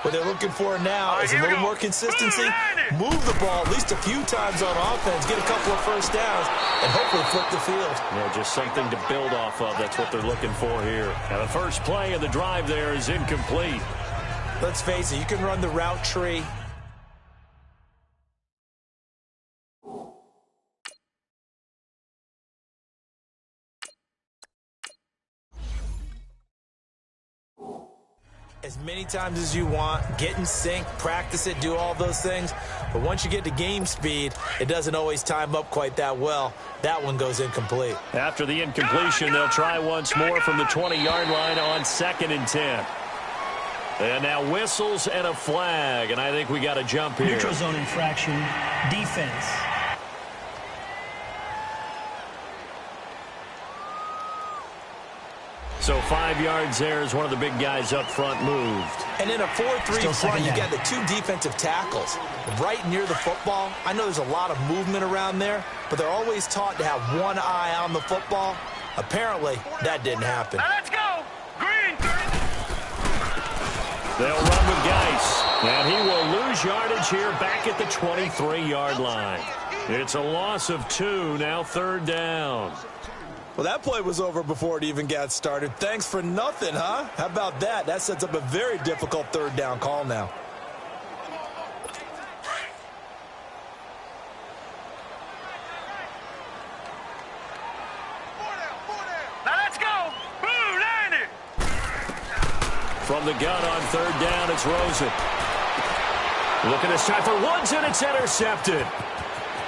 What they're looking for now is a little more consistency, move the ball at least a few times on offense, get a couple of first downs, and hopefully flip the field. Yeah, just something to build off of. That's what they're looking for here. Now the first play of the drive there is incomplete. Let's face it, you can run the route tree. As many times as you want, get in sync, practice it, do all those things. But once you get to game speed, it doesn't always time up quite that well. That one goes incomplete. After the incompletion, they'll try once more from the 20-yard line on 2nd and 10. And now whistles and a flag, and I think we got a jump here. Neutral zone infraction, defense. So 5 yards there as one of the big guys up front moved. And in a 4-3 front, you got the 2 defensive tackles right near the football. I know there's a lot of movement around there, but they're always taught to have one eye on the football. Apparently, that didn't happen. Now let's go. Green. They'll run with Geis, and he will lose yardage here back at the 23-yard line. It's a loss of 2, now 3rd down. Well, that play was over before it even got started. Thanks for nothing, huh? How about that? That sets up a very difficult 3rd down call now. Now let's go. Blue line it. From the gun on 3rd down, it's Rosen. Looking this time for Woods, and it's intercepted.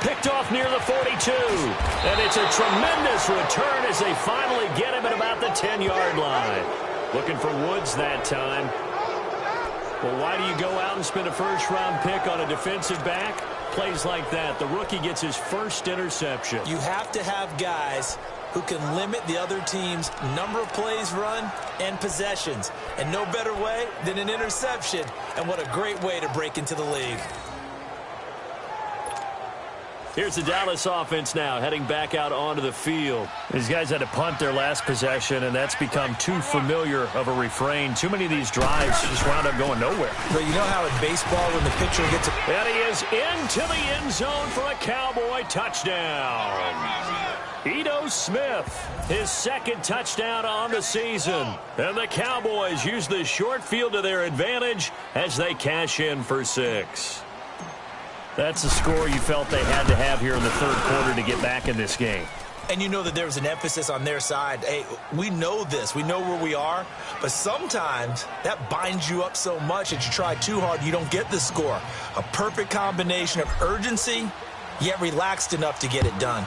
Picked off near the 42. And it's a tremendous return as they finally get him at about the 10-yard line. Looking for Woods that time. Well, why do you go out and spend a first-round pick on a defensive back? Plays like that. The rookie gets his first interception. You have to have guys who can limit the other team's number of plays run and possessions. And no better way than an interception. And what a great way to break into the league. Here's the Dallas offense now, heading back out onto the field. These guys had to punt their last possession, and that's become too familiar of a refrain. Too many of these drives just wound up going nowhere. But you know how in baseball when the pitcher gets a... And he is into the end zone for a Cowboy touchdown. Ito Smith, his 2nd touchdown on the season. And the Cowboys use the short field to their advantage as they cash in for 6. That's the score you felt they had to have here in the 3rd quarter to get back in this game. And you know that there was an emphasis on their side. Hey, we know this. We know where we are. But sometimes that binds you up so much that you try too hard, you don't get the score. A perfect combination of urgency, yet relaxed enough to get it done.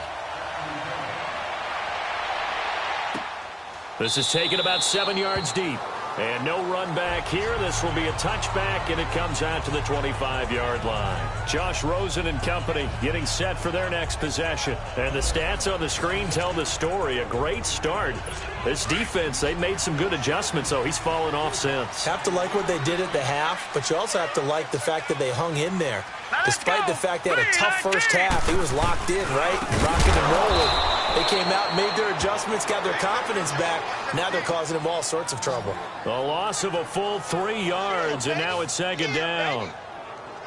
This is taken about 7 yards deep. And no run back here. This will be a touchback, and it comes out to the 25-yard line. Josh Rosen and company getting set for their next possession. And the stats on the screen tell the story. A great start. This defense, they made some good adjustments, so he's fallen off since. Have to like what they did at the half, but you also have to like the fact that they hung in there. Despite the fact they had a tough first half, he was locked in, right? Rocking and rolling. They came out and made their adjustments, got their confidence back. Now they're causing them all sorts of trouble. A loss of a full 3 yards, and now it's 2nd down.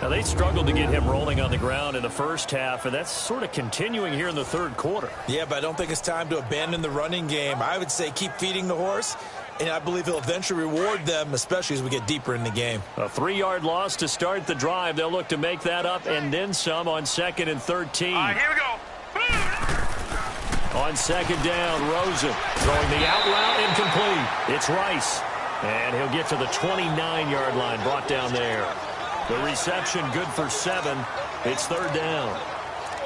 Now, they struggled to get him rolling on the ground in the first half, and that's sort of continuing here in the 3rd quarter. Yeah, but I don't think it's time to abandon the running game. I would say keep feeding the horse, and I believe he'll eventually reward them, especially as we get deeper in the game. A 3-yard loss to start the drive. They'll look to make that up and then some on 2nd and 13. All right, here we go. On 2nd down, Rosen throwing the out route incomplete. It's Rice, and he'll get to the 29-yard line, brought down there. The reception good for 7. It's 3rd down.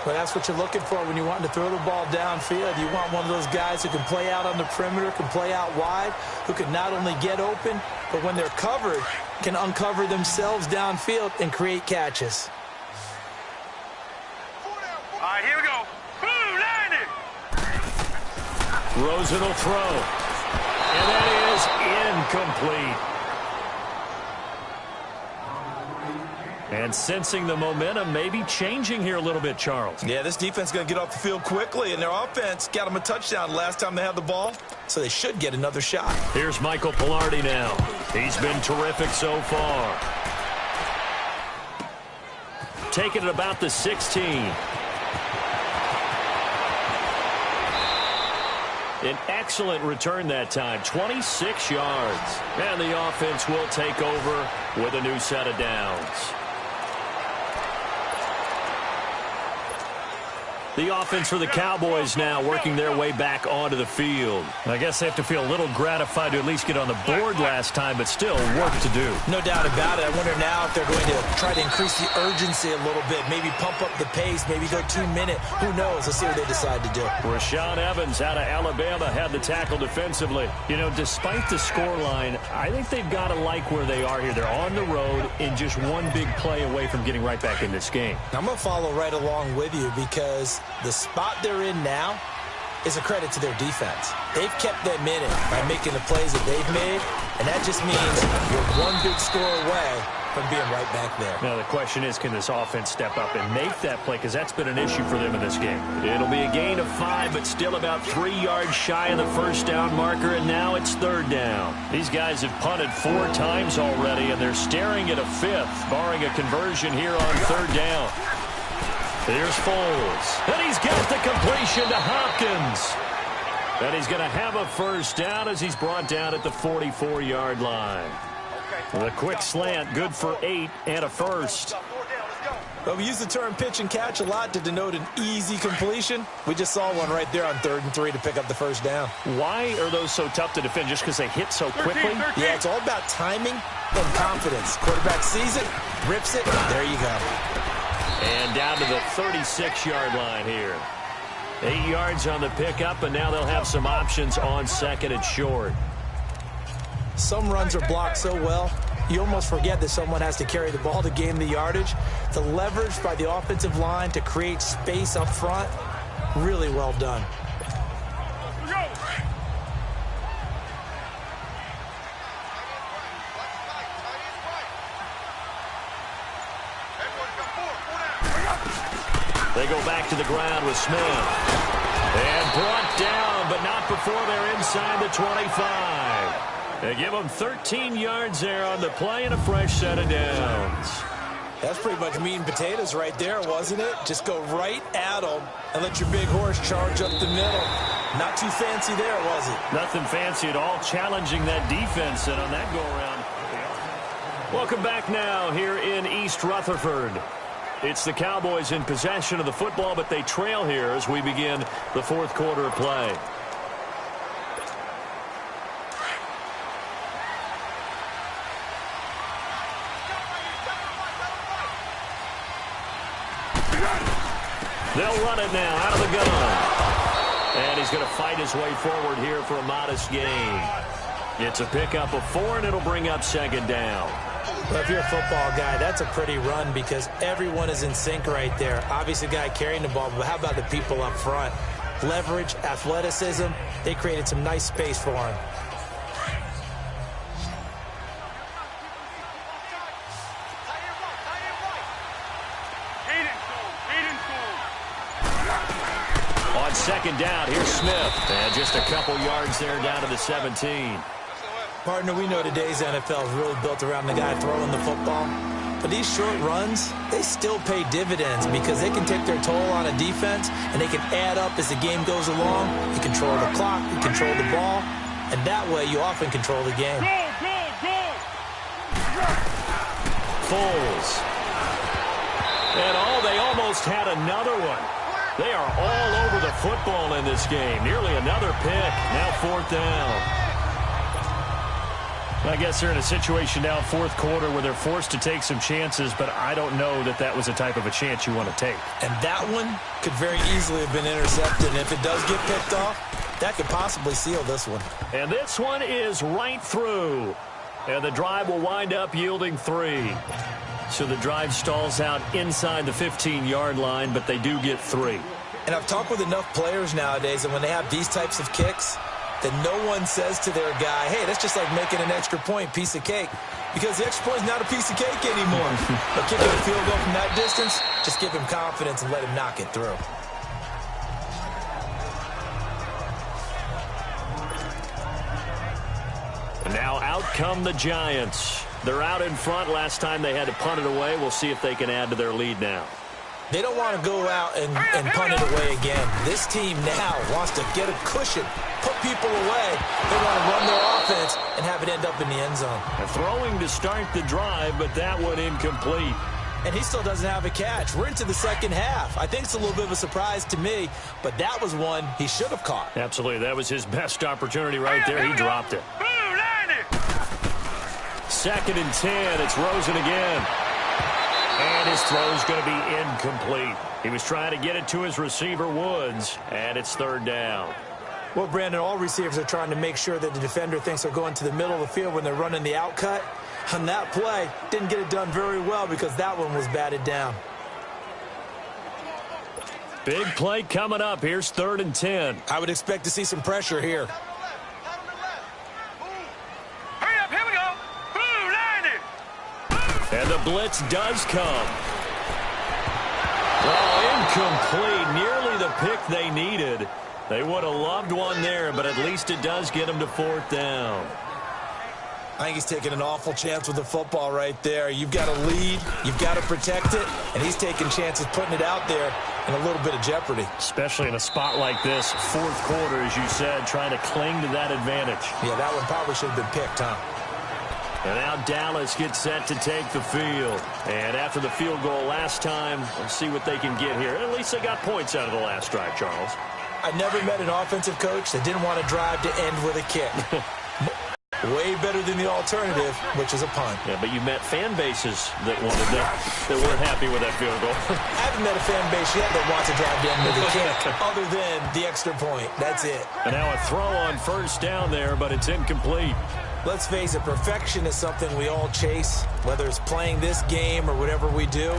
Well, that's what you're looking for when you want to throw the ball downfield. You want one of those guys who can play out on the perimeter, can play out wide, who can not only get open, but when they're covered, can uncover themselves downfield and create catches. All right, here we go. Blue line it. Rosen will throw. And that is incomplete. And sensing the momentum maybe changing here a little bit, Charles. Yeah, this defense is going to get off the field quickly, and their offense got them a touchdown last time they had the ball, so they should get another shot. Here's Michael Pilardi now. He's been terrific so far. Taking it about the 16. An excellent return that time, 26 yards. And the offense will take over with a new set of downs. The offense for the Cowboys now working their way back onto the field. I guess they have to feel a little gratified to at least get on the board last time, but still work to do. No doubt about it. I wonder now if they're going to try to increase the urgency a little bit, maybe pump up the pace, maybe go 2-minute. Who knows? Let's see what they decide to do. Rashaan Evans out of Alabama had the tackle defensively. You know, despite the scoreline, I think they've got to like where they are here. They're on the road and just one big play away from getting right back in this game. I'm going to follow right along with you because the spot they're in now is a credit to their defense. They've kept them in it by making the plays that they've made, and that just means you're one big score away from being right back there. Now the question is, can this offense step up and make that play? Because that's been an issue for them in this game. It'll be a gain of 5, but still about 3 yards shy of the first down marker, and now it's third down. These guys have punted 4 times already, and they're staring at a 5th, barring a conversion here on third down. Here's Foles, and he's got the completion to Hopkins. And he's going to have a first down as he's brought down at the 44-yard line. The quick slant, good for 8 and a first. Well, we use the term pitch and catch a lot to denote an easy completion. We just saw one right there on 3rd and 3 to pick up the first down. Why are those so tough to defend? Just because they hit so quickly? Yeah, it's all about timing and confidence. Quarterback sees it, rips it, there you go. And down to the 36-yard line here. 8 yards on the pickup, and now they'll have some options on 2nd and short. Some runs are blocked so well, you almost forget that someone has to carry the ball to gain the yardage. The leverage by the offensive line to create space up front, really well done. They go back to the ground with Smith. And brought down, but not before they're inside the 25. They give them 13 yards there on the play and a fresh set of downs. That's pretty much meat and potatoes right there, wasn't it? Just go right at them and let your big horse charge up the middle. Not too fancy there, was it? Nothing fancy at all, challenging that defense and on that go-around. Welcome back now here in East Rutherford. It's the Cowboys in possession of the football, but they trail here as we begin the 4th quarter of play. They'll run it now out of the gun. And he's going to fight his way forward here for a modest gain. It's a pickup of 4, and it'll bring up 2nd down. Well, if you're a football guy, that's a pretty run because everyone is in sync right there. Obviously, the guy carrying the ball, but how about the people up front? Leverage, athleticism, they created some nice space for him. On 2nd down, here's Smith. And just a couple yards there down to the 17. Partner, we know today's NFL is really built around the guy throwing the football. But these short runs, they still pay dividends because they can take their toll on a defense and they can add up as the game goes along. You control the clock, you control the ball, and that way you often control the game. Foles. And they almost had another one. They are all over the football in this game. Nearly another pick. Now 4th down. I guess they're in a situation now, 4th quarter, where they're forced to take some chances, but I don't know that that was the type of a chance you want to take. And that one could very easily have been intercepted. And if it does get picked off, that could possibly seal this one. And this one is right through. And the drive will wind up yielding 3. So the drive stalls out inside the 15-yard line, but they do get 3. And I've talked with enough players nowadays, and when they have these types of kicks, that no one says to their guy, hey, that's just like making an extra point, piece of cake. Because the extra point is not a piece of cake anymore. But kicking a field goal from that distance, just give him confidence and let him knock it through. And now out come the Giants. They're out in front. Last time they had to punt it away. We'll see if they can add to their lead now. They don't want to go out and punt it away again. This team now wants to get a cushion, put people away. They want to run their offense and have it end up in the end zone. Throwing to start the drive, but that one incomplete. And he still doesn't have a catch. We're into the 2nd half. I think it's a little bit of a surprise to me, but that was one he should have caught. Absolutely. That was his best opportunity right there. He dropped it. 2nd and 10. It's Rosen again. And his throw's going to be incomplete. He was trying to get it to his receiver, Woods, and it's 3rd down. Well, Brandon, all receivers are trying to make sure that the defender thinks they're going to the middle of the field when they're running the out cut. On that play, didn't get it done very well because that one was batted down. Big play coming up. Here's 3rd and 10. I would expect to see some pressure here. And And the blitz does come. Oh, incomplete. Nearly the pick they needed. They would have loved one there, but at least it does get them to 4th down. I think he's taking an awful chance with the football right there. You've got to lead, you've got to protect it, and he's taking chances putting it out there in a little bit of jeopardy. Especially in a spot like this, 4th quarter, as you said, trying to cling to that advantage. Yeah, that one probably should have been picked, huh? And now Dallas gets set to take the field. And after the field goal last time, let's see what they can get here. At least they got points out of the last drive, Charles. I never met an offensive coach that didn't want to drive to end with a kick. Way better than the alternative, which is a punt. Yeah, but you met fan bases that wanted that weren't happy with that field goal. I haven't met a fan base yet that wants to drive to end with a kick, other than the extra point. That's it. And now a throw on 1st down there, but it's incomplete. Let's face it, perfection is something we all chase, whether it's playing this game or whatever we do.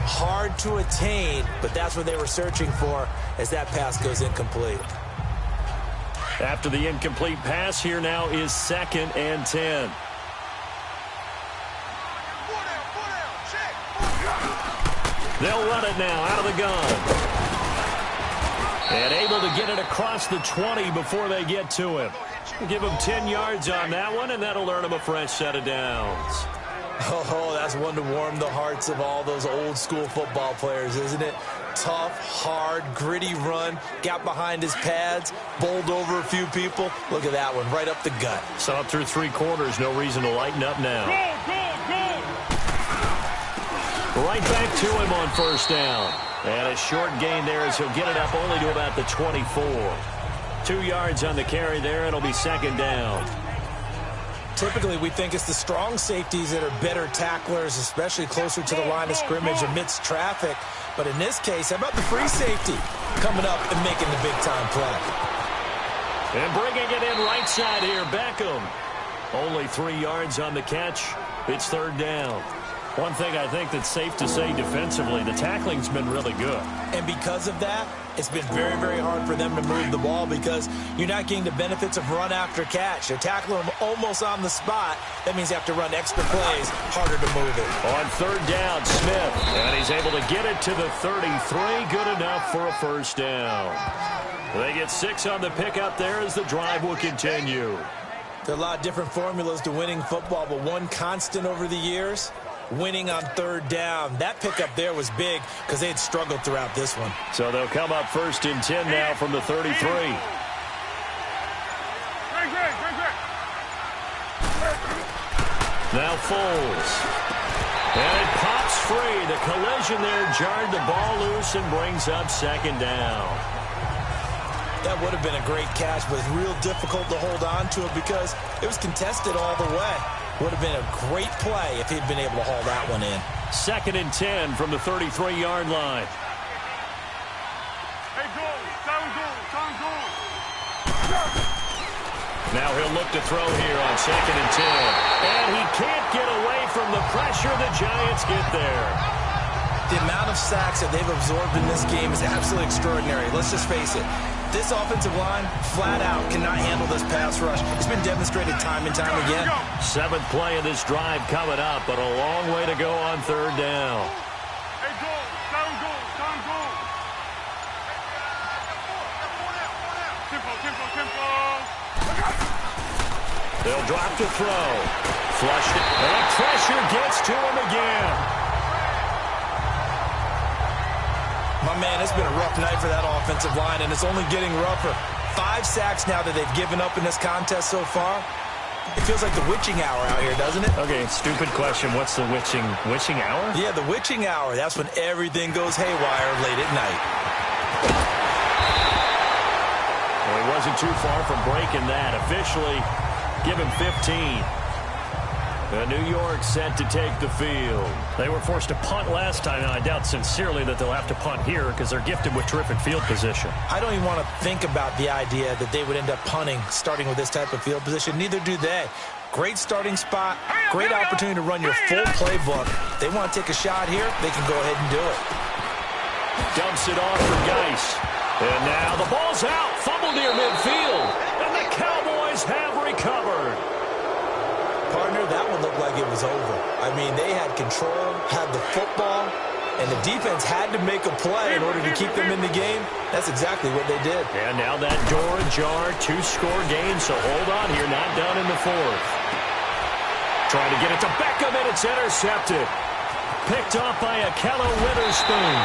Hard to attain, but that's what they were searching for as that pass goes incomplete. After the incomplete pass, here now is 2nd and 10. They'll run it now out of the gun. And able to get it across the 20 before they get to him. Give him 10 yards on that one, and that'll earn him a fresh set of downs. Oh, that's one to warm the hearts of all those old school football players, isn't it? Tough, hard, gritty run, got behind his pads, bowled over a few people. Look at that one, right up the gut. Saw it through 3 quarters, no reason to lighten up now. Right back to him on 1st down. And a short gain there as he'll get it up only to about the 24. 2 yards on the carry there, it'll be 2nd down. Typically, we think it's the strong safeties that are better tacklers, especially closer to the line of scrimmage amidst traffic. But in this case, how about the free safety coming up and making the big-time play? And bringing it in right side here, Beckham. Only 3 yards on the catch. It's 3rd down. One thing I think that's safe to say defensively, the tackling's been really good. And because of that, it's been very, very hard for them to move the ball because you're not getting the benefits of run after catch. They're tackling them almost on the spot. That means you have to run extra plays, harder to move it. On 3rd down, Smith. And he's able to get it to the 33. Good enough for a 1st down. They get 6 on the pickup there as the drive will continue. There are a lot of different formulas to winning football, but one constant over the years, winning on 3rd down. That pickup there was big because they had struggled throughout this one. So they'll come up 1st and 10 now from the 33. Now Foles. And it pops free. The collision there jarred the ball loose and brings up 2nd down. That would have been a great catch, but it's real difficult to hold on to it because it was contested all the way. Would have been a great play if he'd been able to haul that one in. 2nd and 10 from the 33-yard line. Now he'll look to throw here on 2nd and 10. And he can't get away from the pressure. The Giants get there. The amount of sacks that they've absorbed in this game is absolutely extraordinary. Let's just face it. This offensive line, flat out, cannot handle this pass rush. It's been demonstrated time and time again. 7th play of this drive coming up, but a long way to go on 3rd down. They'll drop to throw. Flushed it. And pressure gets to him again. My man, it's been a rough night for that offensive line, and it's only getting rougher. 5 sacks now that they've given up in this contest so far. It feels like the witching hour out here, doesn't it? Okay, stupid question. What's the witching hour? Yeah, the witching hour. That's when everything goes haywire late at night. Well, he wasn't too far from breaking that. Officially, give him 15. New York set to take the field. They were forced to punt last time, and I doubt sincerely that they'll have to punt here because they're gifted with terrific field position. I don't even want to think about the idea that they would end up punting starting with this type of field position. Neither do they. Great starting spot, great opportunity to run your full playbook. They want to take a shot here, they can go ahead and do it. Dumps it off for Geis. And now the ball's out, fumbled near midfield, and the Cowboys have recovered. Part Partner, that one looked like it was over. I mean, they had control, had the football, and the defense had to make a play in order to keep them in the game. That's exactly what they did. And now that door ajar, 2-score game, so hold on here, not done in the fourth. Trying to get it to Beckham, and it's intercepted. Picked off by Akello Witherspoon.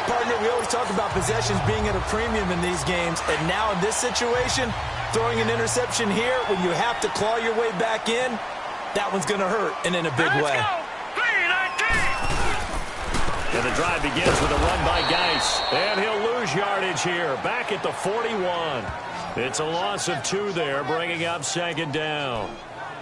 Partner, we always talk about possessions being at a premium in these games, and now in this situation, throwing an interception here when you have to claw your way back in, that one's going to hurt, and in a big way. And the drive begins with a run by Geis, and he'll lose yardage here, back at the 41. It's a loss of 2 there, bringing up second down.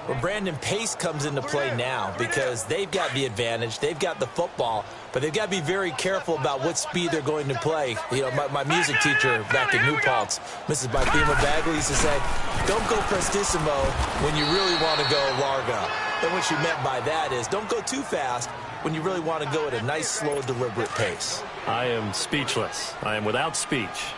Well, Brandon, pace comes into play now because they've got the advantage. They've got the football, but they've got to be very careful about what speed they're going to play. You know, my music teacher back in New Paltz, Mrs. Bifema Bagley, used to say, don't go prestissimo when you really want to go largo. And what she meant by that is don't go too fast when you really want to go at a nice, slow, deliberate pace. I am speechless. I am without speech.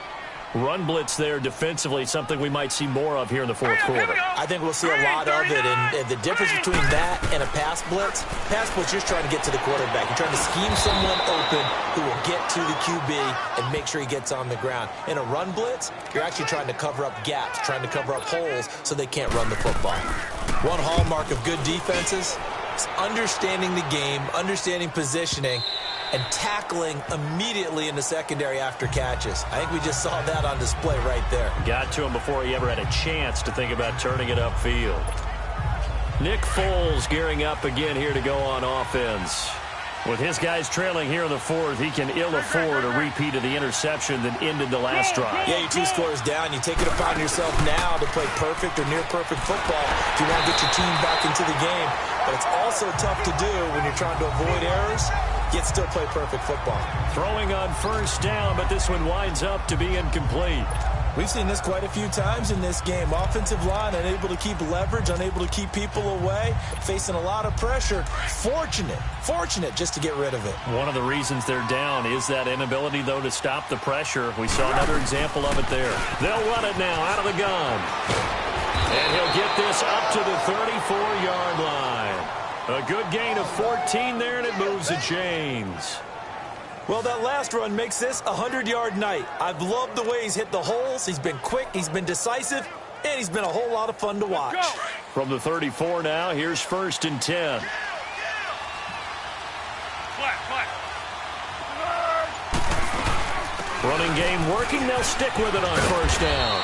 Run blitz there defensively, something we might see more of here in the fourth quarter. I think we'll see a lot of it, and the difference between that and a pass blitz, you're just trying to get to the quarterback. You're trying to scheme someone open who will get to the QB and make sure he gets on the ground. In a run blitz, you're actually trying to cover up gaps, trying to cover up holes so they can't run the football. One hallmark of good defenses is understanding the game, understanding positioning, and tackling immediately in the secondary after catches. I think we just saw that on display right there. Got to him before he ever had a chance to think about turning it upfield. Nick Foles gearing up again here to go on offense. With his guys trailing here in the fourth, he can ill afford a repeat of the interception that ended the last drive. Yeah, you're 2 scores down. You take it upon yourself now to play perfect or near-perfect football if you want to get your team back into the game. But it's also tough to do when you're trying to avoid errors, yet still play perfect football. Throwing on first down, but this one winds up to be incomplete. We've seen this quite a few times in this game. Offensive line unable to keep leverage, unable to keep people away, facing a lot of pressure. Fortunate just to get rid of it. One of the reasons they're down is that inability, though, to stop the pressure. We saw another example of it there. They'll run it now out of the gun. And he'll get this up to the 34-yard line. A good gain of 14 there, and it moves the chains. Well, that last run makes this a 100-yard night. I've loved the way he's hit the holes. He's been quick, he's been decisive, and he's been a whole lot of fun to watch. From the 34 now, here's 1st and 10. Running game working. They'll stick with it on first down.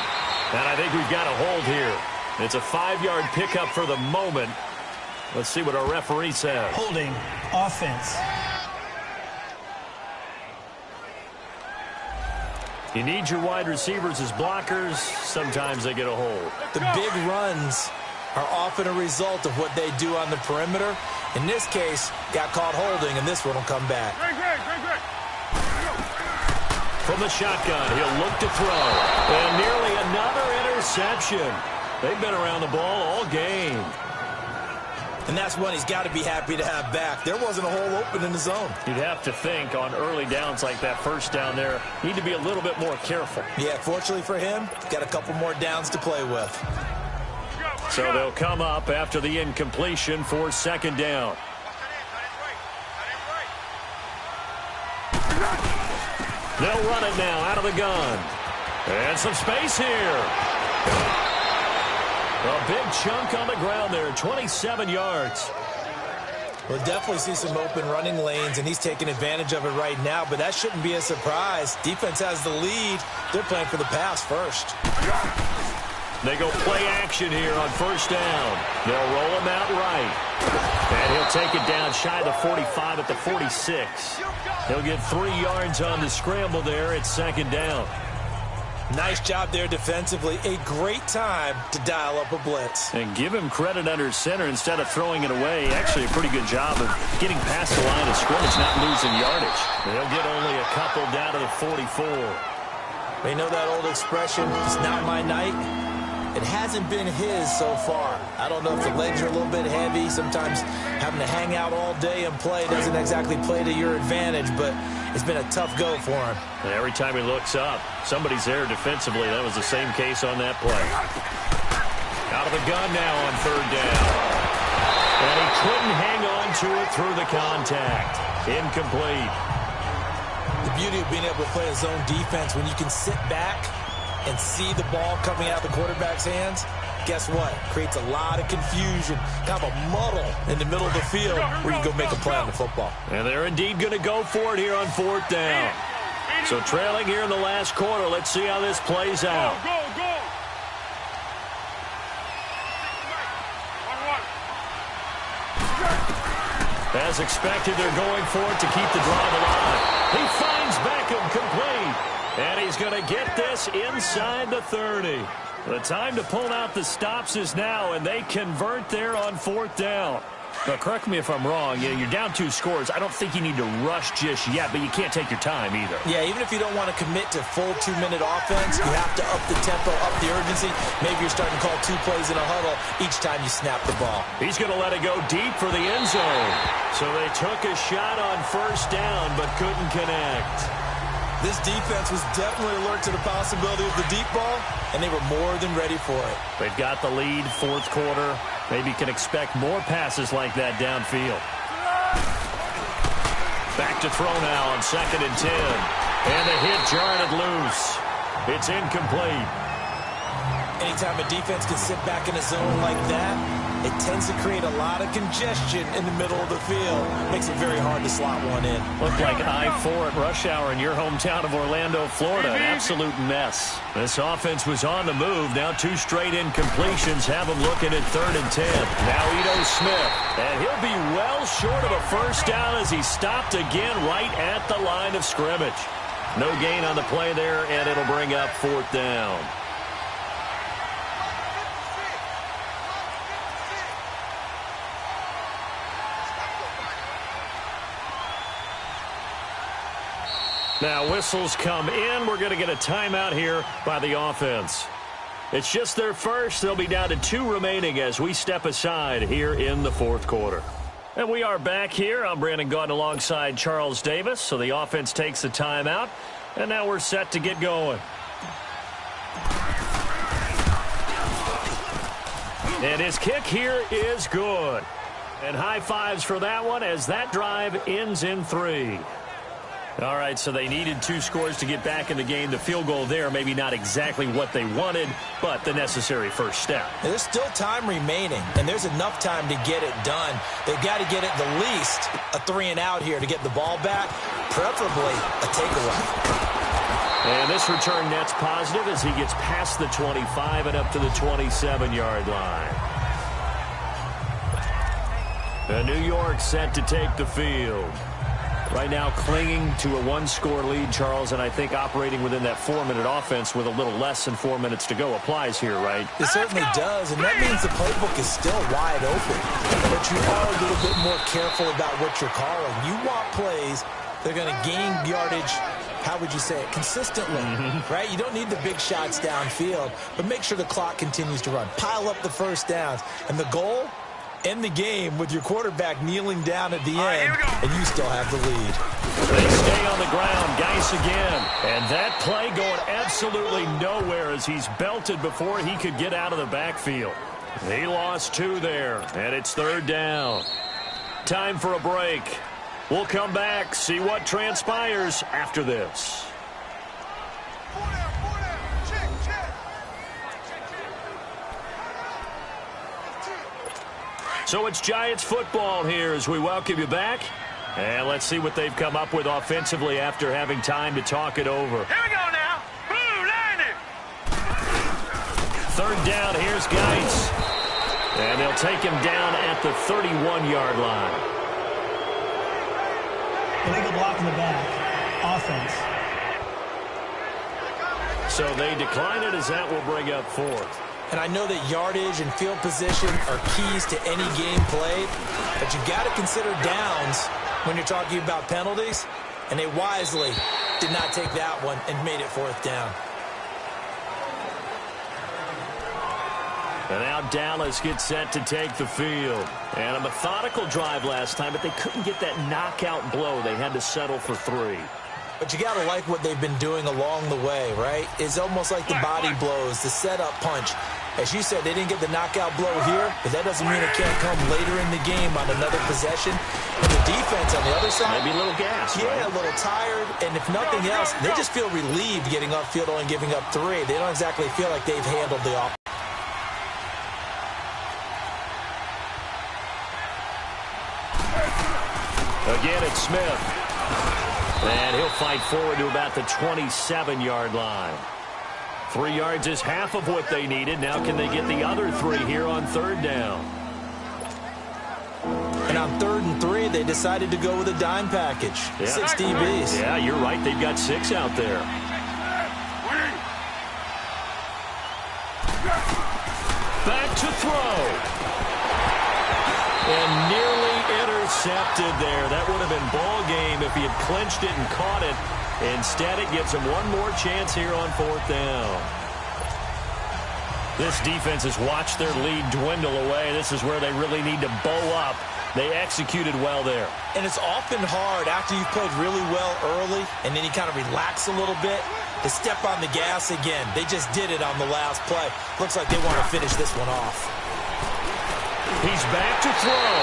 And I think we've got a hold here. It's a 5-yard pickup for the moment. Let's see what our referee says. Holding offense. You need your wide receivers as blockers. Sometimes they get a hold. The big runs are often a result of what they do on the perimeter. In this case, got caught holding, and this one will come back. From the shotgun, he'll look to throw. And nearly another interception. They've been around the ball all game. And that's one he's got to be happy to have back. There wasn't a hole open in the zone. You'd have to think on early downs like that first down there, need to be a little bit more careful. Yeah, fortunately for him, got a couple more downs to play with. So they'll come up after the incompletion for 2nd down. They'll run it now out of the gun. And some space here. A big chunk on the ground there, 27 yards. We'll definitely see some open running lanes, and he's taking advantage of it right now, but that shouldn't be a surprise. Defense has the lead. They're playing for the pass first. They go play action here on first down. They'll roll him out right. And he'll take it down shy of the 45 at the 46. He'll get 3 yards on the scramble there at 2nd down. Nice job there defensively. A great time to dial up a blitz. And give him credit under center instead of throwing it away. Actually a pretty good job of getting past the line of scrimmage, not losing yardage. They'll get only a couple down to the 44. They know that old expression, it's not my night. It hasn't been his so far. I don't know if the legs are a little bit heavy. Sometimes having to hang out all day and play doesn't exactly play to your advantage, but It's been a tough go for him. And every time he looks up, somebody's there defensively. That was the same case on that play. Out of the gun now on third down. And he couldn't hang on to it through the contact. Incomplete. The beauty of being able to play a zone defense, when you can sit back and see the ball coming out of the quarterback's hands, guess what? Creates a lot of confusion, kind of a muddle in the middle of the field where you go make a play on the football. And they're indeed going to go for it here on fourth down. So trailing here in the last quarter. Let's see how this plays out. Go, go. As expected, they're going for it to keep the drive alive. He finds Beckham complete. And he's going to get this inside the 30. The time to pull out the stops is now, and they convert there on fourth down. Now, correct me if I'm wrong. You're down 2 scores. I don't think you need to rush just yet, but you can't take your time either. Yeah, even if you don't want to commit to full 2-minute offense, you have to up the tempo, up the urgency. Maybe you're starting to call 2 plays in a huddle each time you snap the ball. He's going to let it go deep for the end zone. So they took a shot on first down, but couldn't connect. This defense was definitely alert to the possibility of the deep ball, and they were more than ready for it. They've got the lead, fourth quarter. Maybe can expect more passes like that downfield. Back to throw now on 2nd and 10. And the hit jarred it loose. It's incomplete. Anytime a defense can sit back in a zone like that, it tends to create a lot of congestion in the middle of the field. Makes it very hard to slot one in. Looked like I-4 at rush hour in your hometown of Orlando, Florida. An absolute mess. This offense was on the move. Now 2 straight incompletions have them looking at 3rd and 10. Now Ito Smith. And he'll be well short of a first down as he stopped again right at the line of scrimmage. No gain on the play there, and it'll bring up 4th down. Now whistles come in. We're going to get a timeout here by the offense. It's just their first. They'll be down to 2 remaining as we step aside here in the fourth quarter. And we are back here. I'm Brandon Gaunt alongside Charles Davis. So the offense takes the timeout. And now we're set to get going. And his kick here is good. And high fives for that one as that drive ends in 3. All right, so they needed 2 scores to get back in the game. The field goal there, maybe not exactly what they wanted, but the necessary first step. There's still time remaining, and there's enough time to get it done. They've got to get at the least a 3 and out here to get the ball back, preferably a takeaway. And this return net's positive as he gets past the 25 and up to the 27-yard line. And New York set to take the field. Right now clinging to a 1-score lead, Charles, and I think operating within that 4-minute offense with a little less than 4 minutes to go applies here, right? It certainly does, and that means the playbook is still wide open. But you are a little bit more careful about what you're calling. You want plays that are going to gain yardage, how would you say it, consistently, right? You don't need the big shots downfield, but make sure the clock continues to run. Pile up the first downs, and the goal? End the game with your quarterback kneeling down at the end, and you still have the lead. They stay on the ground. Geis again. And that play going absolutely nowhere as he's belted before he could get out of the backfield. He lost 2 there, and it's 3rd down. Time for a break. We'll come back, see what transpires after this. So it's Giants football here as we welcome you back. And let's see what they've come up with offensively after having time to talk it over. Here we go now. Blue line. 3rd down, here's Geis. And they'll take him down at the 31-yard line. Illegal block in the back. Offense. So they decline it as that will bring up 4th. And I know that yardage and field position are keys to any game played, but you got to consider downs when you're talking about penalties, and they wisely did not take that one and made it 4th down. And now Dallas gets set to take the field. And a methodical drive last time, but they couldn't get that knockout blow. They had to settle for 3. But you got to like what they've been doing along the way, right? It's almost like the body blows, the setup punch. As you said, they didn't get the knockout blow here, but that doesn't mean it can't come later in the game on another possession. And the defense on the other side, maybe a little gas, yeah, right? A little tired. And if nothing else, they just feel relieved getting upfield and giving up 3. They don't exactly feel like they've handled the offense. Again, it's Smith. And he'll fight forward to about the 27-yard line. 3 yards is half of what they needed. Now can they get the other 3 here on 3rd down? And on 3rd and 3, they decided to go with a dime package. Yeah. 6 DBs. Yeah, you're right. They've got 6 out there. Back to throw. And nearly intercepted there. That would have been ball game if he had clinched it and caught it. Instead, it gives him one more chance here on 4th down. This defense has watched their lead dwindle away. This is where they really need to bow up. They executed well there. And it's often hard after you've played really well early and then you kind of relax a little bit to step on the gas again. They just did it on the last play. Looks like they want to finish this one off. He's back to throw.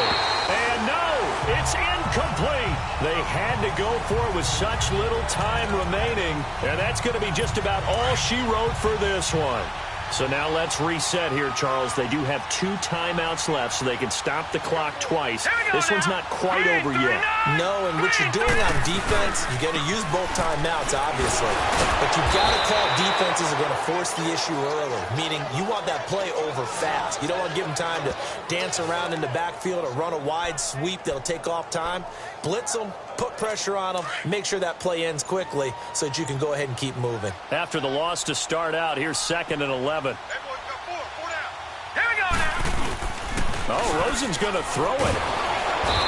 And no, it's incomplete. They had to go for it with such little time remaining. And that's going to be just about all she wrote for this one. So now let's reset here, Charles. They do have 2 timeouts left, so they can stop the clock twice. This one's not quite over yet. No, and what you're doing on defense, you got to use both timeouts, obviously. But you've got to call defenses are going to force the issue early, meaning you want that play over fast. You don't want to give them time to dance around in the backfield or run a wide sweep that'll take off time. Blitz them, put pressure on them, make sure that play ends quickly so that you can go ahead and keep moving. After the loss to start out, here's 2nd and 11. Hey, boys, got 4 down. Here we go now. Oh, Rosen's going to throw it.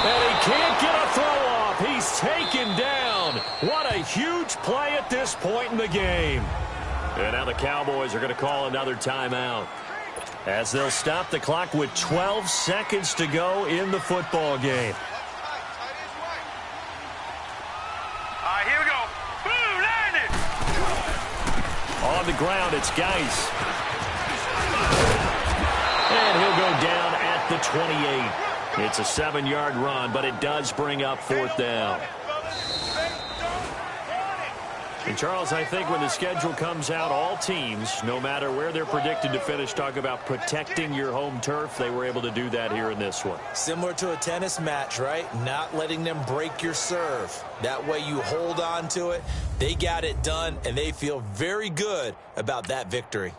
And he can't get a throw off. He's taken down. What a huge play at this point in the game. And now the Cowboys are going to call another timeout, as they'll stop the clock with 12 seconds to go in the football game. All right, here we go. Blue line it. On the ground, it's Geis. And he'll go down at the 28. It's a 7-yard run, but it does bring up 4th down. And, Charles, I think when the schedule comes out, all teams, no matter where they're predicted to finish, talk about protecting your home turf. They were able to do that here in this one. Similar to a tennis match, right? Not letting them break your serve. That way you hold on to it. They got it done, and they feel very good about that victory.